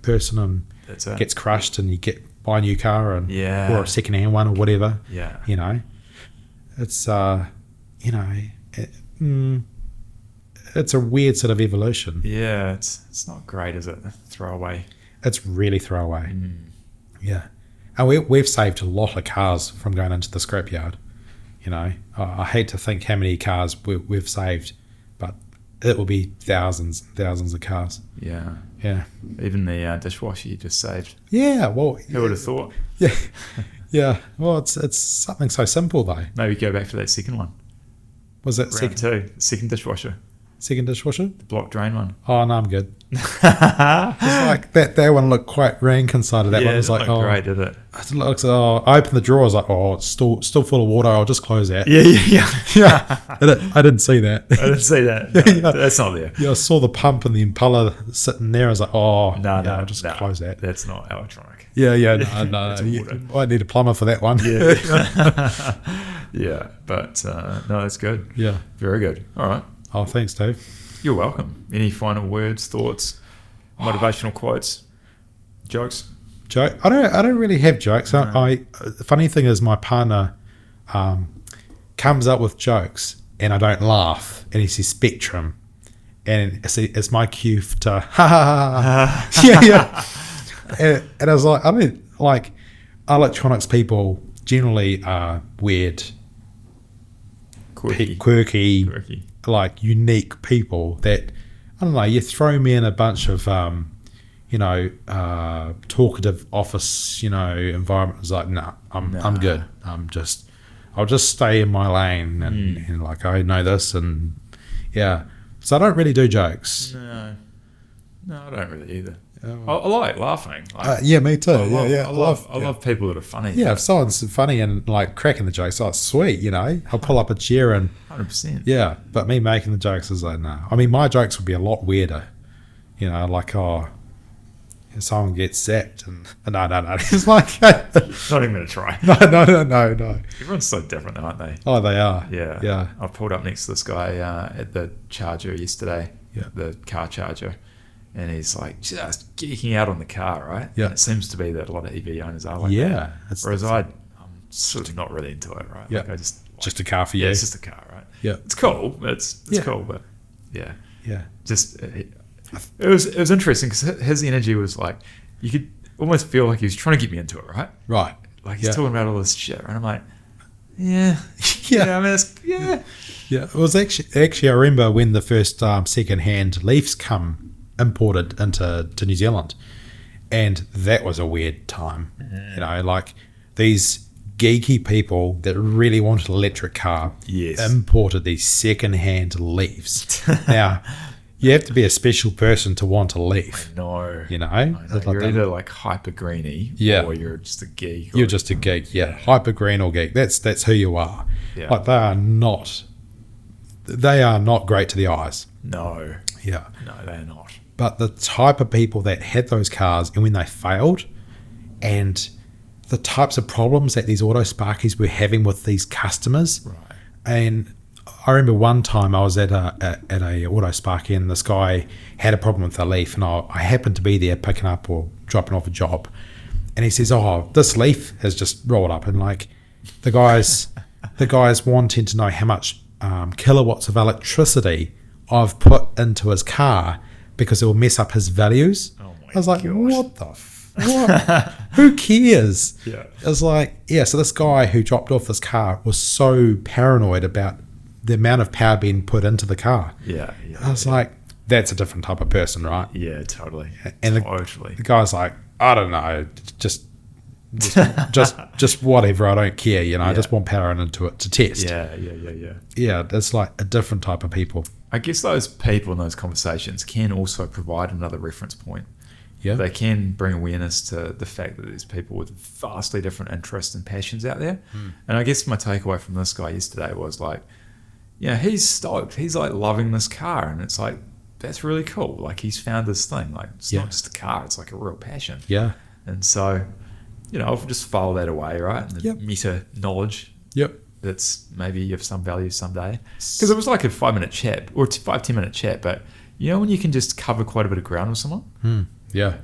A: person, and
B: That's it.
A: gets crushed, and you buy a new car, and
B: Yeah.
A: or a second-hand one or whatever.
B: Yeah.
A: It's it's a weird sort of evolution.
B: Yeah. It's not great, is it? Throwaway.
A: It's really throwaway. Yeah, and we've saved a lot of cars from going into the scrapyard. I hate to think how many cars we've saved, but it will be thousands and thousands of cars.
B: Yeah.
A: Yeah.
B: Even the dishwasher you just saved.
A: Yeah. Well.
B: Who would have thought?
A: Yeah. Yeah. Well, it's something so simple though.
B: Maybe go back for that second one.
A: Was it
B: Round
A: second
B: 2. Second dishwasher.
A: dishwasher?
B: The block drain one.
A: Oh no, I'm good. It's like that one looked quite rank inside of that one. It was like,
B: looked great, did it?
A: It looks. Oh, I opened the drawer. I was like, oh, it's still full of water. I'll just close that.
B: Yeah.
A: Yeah. I didn't see that.
B: I didn't see that. No,
A: Yeah.
B: That's not there.
A: Yeah, I saw the pump and the impeller sitting there. I was like, oh,
B: No,
A: I'll just close that.
B: That's not electronic.
A: Yeah, no.
B: It's water.
A: I need a plumber for that one.
B: Yeah. Yeah. But no, that's good.
A: Yeah.
B: Very good. All right.
A: Oh, thanks, Dave.
B: You're welcome. Any final words, thoughts, motivational quotes, jokes?
A: Joke? I don't really have jokes. The funny thing is, my partner comes up with jokes, and I don't laugh, and he says spectrum, and it's my cue to ha ha ha. Yeah. And I was like, I mean, like, electronics people generally are weird, quirky, like unique people that, I don't know, you throw me in a bunch of talkative office environment. It's like, nah, I'm good. I'll just stay in my lane, and like, I know this, and yeah, so I don't really do jokes.
B: No, I don't really either. I like laughing.
A: Yeah, me too.
B: I love people that are funny.
A: Yeah, if someone's funny and like cracking the jokes, oh sweet, I'll pull up a chair and
B: 100%.
A: yeah. But me making the jokes is like, no. I mean, my jokes would be a lot weirder. Like, oh, someone gets zapped, and no. It's like,
B: Not even going to try.
A: no.
B: Everyone's so different, aren't they?
A: Oh, they are.
B: Yeah.
A: Yeah.
B: I pulled up next to this guy at the charger yesterday,
A: Yeah.
B: the car charger, and he's like just geeking out on the car, right?
A: Yeah.
B: And it seems to be that a lot of EV owners are like
A: Yeah.
B: that. Whereas I'm sort of not really into it, right?
A: Yeah.
B: Like I just
A: a car for you.
B: Yeah, it's just a car, right?
A: Yeah.
B: It's cool. It's
A: Yeah.
B: cool, but yeah.
A: Yeah.
B: Just it was interesting because his energy was like, you could almost feel like he was trying to get me into it, right?
A: Right.
B: Like he's
A: Yeah.
B: talking about all this shit, right? I'm like, yeah.
A: Yeah.
B: I mean, yeah.
A: Yeah. It was actually I remember when the first second-hand Leafs come imported into New Zealand, and that was a weird time. Like these geeky people that really wanted an electric car imported these second-hand Leafs. Now, you have to be a special person to want a Leaf.
B: No.
A: You know?
B: I know.
A: It's like
B: You're
A: that.
B: either like hyper greeny,
A: Yeah.
B: or you're just a geek.
A: You're just a geek, yeah. Hyper green or geek. That's who you are.
B: Yeah.
A: Like they are not great to the eyes.
B: No,
A: Yeah.
B: they're not.
A: But the type of people that had those cars, and when they failed, and the types of problems that these auto sparkies were having with these customers.
B: Right.
A: And I remember one time I was at a auto sparky, and this guy had a problem with the leaf, and I happened to be there picking up or dropping off a job, and he says, "Oh, this leaf has just rolled up," and like the guys wanting to know how much kilowatts of electricity I've put into his car because it will mess up his values.
B: Oh my
A: I was like,
B: gosh.
A: what the what? Who cares?
B: Yeah.
A: It was like, so this guy who dropped off this car was so paranoid about the amount of power being put into the car.
B: Yeah.
A: I was like, that's a different type of person, right?
B: Yeah, totally.
A: And
B: Totally.
A: the guy's like, I don't know, just whatever, I don't care, I just want power into it to test.
B: Yeah.
A: Yeah, it's like a different type of people.
B: I guess those people in those conversations can also provide another reference point.
A: Yeah.
B: They can bring awareness to the fact that there's people with vastly different interests and passions out there. And I guess my takeaway from this guy yesterday was like, he's stoked. He's like loving this car. And it's like, that's really cool. Like he's found this thing. Like it's not just a car. It's like a real passion.
A: Yeah.
B: And so, I'll just file that away, right? And the meta knowledge.
A: Yep.
B: That's maybe of some value someday. Because it was like a 5-minute chat or 5-10 minute chat. But when you can just cover quite a bit of ground with someone?
A: Yeah.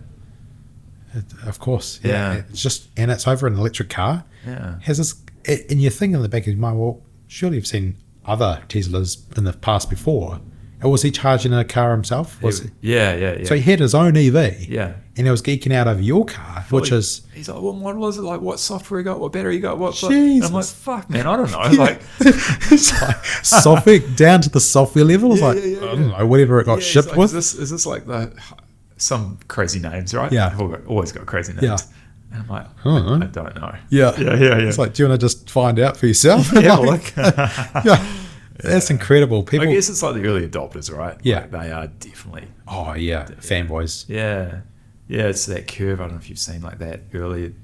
A: Of course.
B: Yeah.
A: It's just, and it's over an electric car.
B: Yeah.
A: Has this, and you're thinking in the back of your mind, well, surely you've seen other Teslas in the past before. And was he charging a car himself?
B: Yeah.
A: So he had his own EV.
B: Yeah.
A: And he was geeking out over your car, which is...
B: He's like, what model is it? Like, what software you got? What battery you got? What?
A: Jesus.
B: And I'm like, fuck, man, I don't know. Like,
A: it's like software, down to the software level. It's I don't know, whatever it got shipped
B: like,
A: with.
B: Is this like some crazy names, right?
A: Yeah.
B: Always got crazy names.
A: Yeah.
B: And I'm like,
A: Uh-huh.
B: I don't know.
A: Yeah.
B: It's
A: It's like, do you want to just find out for yourself? That's incredible. People,
B: I guess it's like the early adopters, right?
A: Yeah.
B: Like they are definitely.
A: Oh, yeah. Fanboys.
B: Yeah. Yeah, it's that curve. I don't know if you've seen like that early.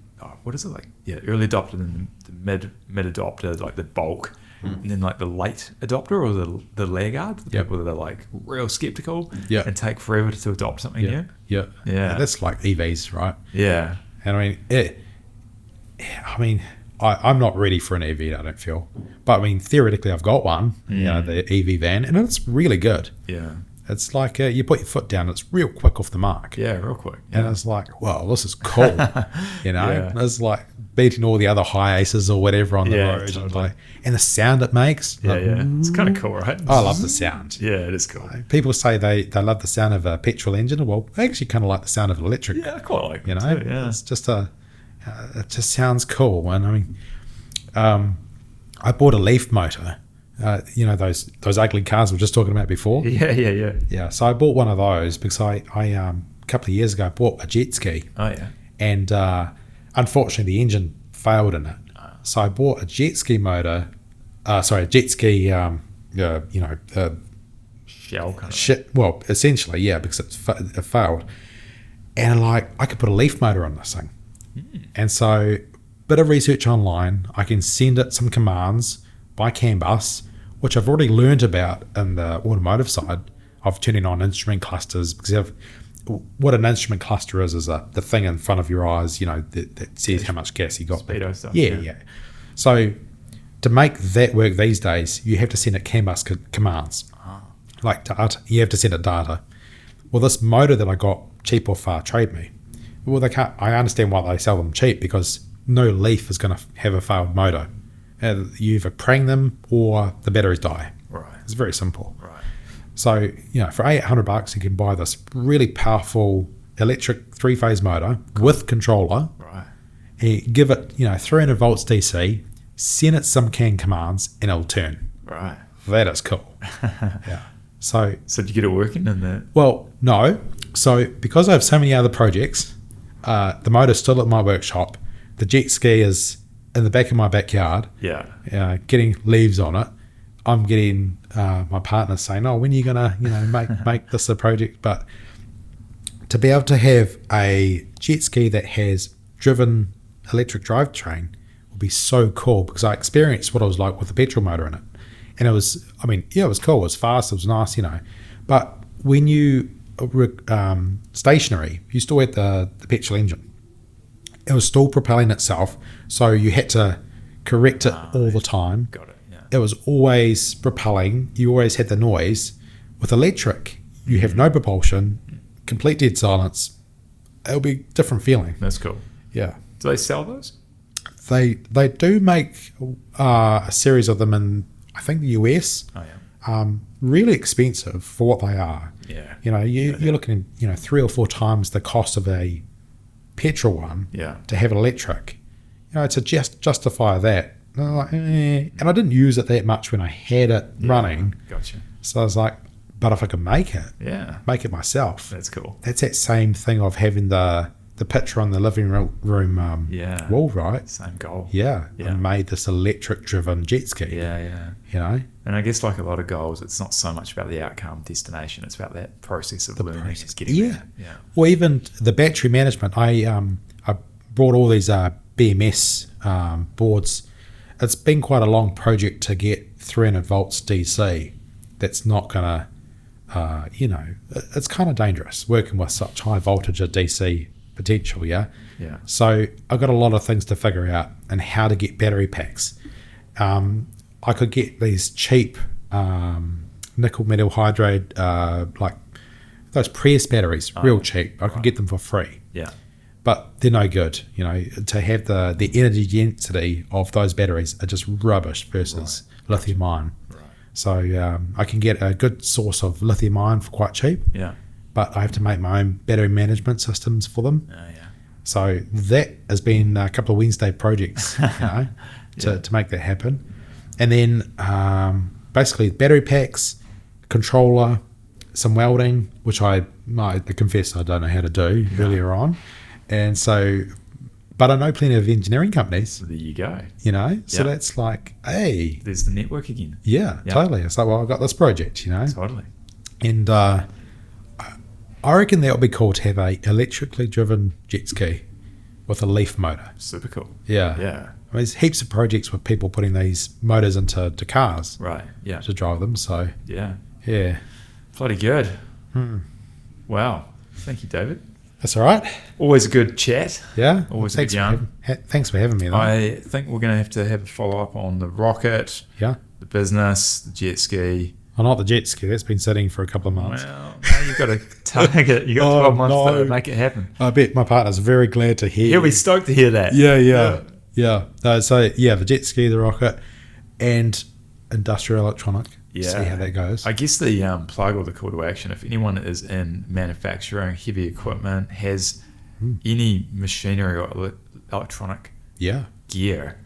B: What is it like? Yeah, early adopter and the mid adopter, like the bulk, and then like the late adopter or the laggard, the people that are like real skeptical and take forever to adopt something new.
A: Yeah. That's like EVs, right?
B: Yeah.
A: And I'm not ready for an EV, I don't feel. But I mean, theoretically, I've got one, the EV van, and it's really good.
B: Yeah.
A: It's like you put your foot down, it's real quick off the mark.
B: Yeah, real quick. Yeah.
A: And it's like, well, this is cool. It's like beating all the other hi aces or whatever on the road.
B: Totally.
A: And the sound it makes.
B: Yeah. It's kind of cool, right?
A: I love the sound.
B: Yeah, it is cool.
A: People say they love the sound of a petrol engine. Well, I actually kind of like the sound of electric.
B: Yeah, I quite like it
A: too.
B: Yeah.
A: It's just it just sounds cool. And I mean, I bought a leaf motor. Those ugly cars we were just talking about before.
B: Yeah.
A: Yeah. So I bought one of those because I a couple of years ago bought a jet ski.
B: Oh yeah.
A: And unfortunately, the engine failed in it. So I bought a jet ski motor. A jet ski.
B: Shell kind of.
A: Shit. Well, essentially, yeah, because it failed. And I could put a leaf motor on this thing. And so, bit of research online. I can send it some commands by CAN bus, which I've already learned about in the automotive side of turning on instrument clusters. Because what an instrument cluster is the thing in front of your eyes, that says how much gas you got.
B: Speedo stuff.
A: Yeah. So to make that work these days, you have to send it CAN bus commands, like data. You have to send it data. Well, this motor that I got cheap off Trade Me, well, they can't. I understand why they sell them cheap, because no leaf is going to have a failed motor. You either prang them or the batteries die.
B: Right.
A: It's very simple.
B: Right.
A: So, for $800, you can buy this really powerful electric 3-phase motor with controller.
B: Right.
A: And you give it, 300 volts DC, send it some CAN commands, and it'll turn.
B: Right.
A: That is cool. Yeah. So
B: did you get it working in that?
A: Well, no. So because I have so many other projects, the motor's still at my workshop. The jet ski is in the back of my backyard.
B: Yeah.
A: Getting leaves on it. I'm getting my partner saying, "Oh, when are you gonna, make this a project?" But to be able to have a jet ski that has driven electric drivetrain will be so cool, because I experienced what it was like with a petrol motor in it, and it was, it was cool. It was fast. It was nice, But when you stationary, you still had the petrol engine. it was still propelling itself, so you had to correct it all the time.
B: Got it. Yeah.
A: It was always propelling. You always had the noise. With electric, you have no propulsion, complete dead silence. It'll be a different feeling.
B: That's cool.
A: Yeah.
B: Do they sell those?
A: They do make a series of them in, I think, the US.
B: Oh yeah.
A: Really expensive for what they are.
B: Yeah.
A: You're looking at 3 or 4 times the cost of a petrol one
B: Yeah.
A: to have it electric. To justify that. And I'm like, And I didn't use it that much when I had it running.
B: Gotcha.
A: So I was like, but if I could make it myself.
B: That's cool.
A: That's that same thing of having the picture on the living room wall, right?
B: Same goal.
A: Yeah.
B: Yeah.
A: I made this electric-driven jet ski.
B: Yeah, yeah.
A: And
B: I guess like a lot of goals, it's not so much about the outcome, destination. It's about that process of learning
A: process.
B: and getting there. Yeah.
A: Or even the battery management. I brought all these BMS boards. It's been quite a long project to get 300 volts DC. That's not going to, it's kind of dangerous working with such high voltage of DC potential, yeah?
B: Yeah.
A: So I've got a lot of things to figure out and how to get battery packs. I could get these cheap nickel metal hydride, like those Prius batteries, real cheap. I could get them for free.
B: Yeah.
A: But they're no good, to have the energy density of those batteries are just rubbish versus lithium ion.
B: Right.
A: So I can get a good source of lithium ion for quite cheap,
B: Yeah.
A: but I have to make my own battery management systems for them.
B: Oh, yeah.
A: So that has been a couple of Wednesday projects, to make that happen. And then basically battery packs, controller, some welding, which I confess I don't know how to do earlier on. And so, but I know plenty of engineering companies,
B: There you go.
A: so that's like, hey,
B: There's the network again.
A: yeah, totally. It's like, well, I've got this project,
B: Totally.
A: and I reckon that would be cool to have a electrically driven jet ski with a leaf motor.
B: Super cool.
A: Yeah.
B: Yeah.
A: I mean, there's heaps of projects with people putting these motors into cars
B: Right. Yeah.
A: to drive them. So,
B: Yeah.
A: yeah.
B: Bloody good. Wow. Thank you, David.
A: That's all right.
B: Always a good chat.
A: Yeah.
B: Always a
A: thanks
B: good yarn.
A: thanks for having me, though.
B: I think we're going to have a follow-up on the rocket,
A: Yeah.
B: the business, the jet ski.
A: Oh, not the jet ski. That's been sitting for a couple of months.
B: Well, now you've got to target. You've got 12 months to make it happen.
A: I bet my partner's very glad to hear.
B: He'll be stoked to hear that.
A: Yeah. The jet ski, the rocket, and industrial electronic.
B: Yeah.
A: See how that goes.
B: I guess the plug or the call to action, if anyone is in manufacturing, heavy equipment, has any machinery or electronic
A: Yeah.
B: gear,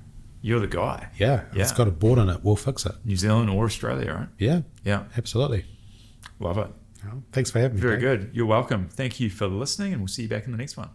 B: you're the guy.
A: Yeah. If it's got a board in it, we'll fix it.
B: New Zealand or Australia, right?
A: Yeah.
B: Yeah.
A: Absolutely.
B: Love it.
A: Well, thanks for having me.
B: Very
A: Dave.
B: good. You're welcome. Thank you for listening, and we'll see you back in the next one.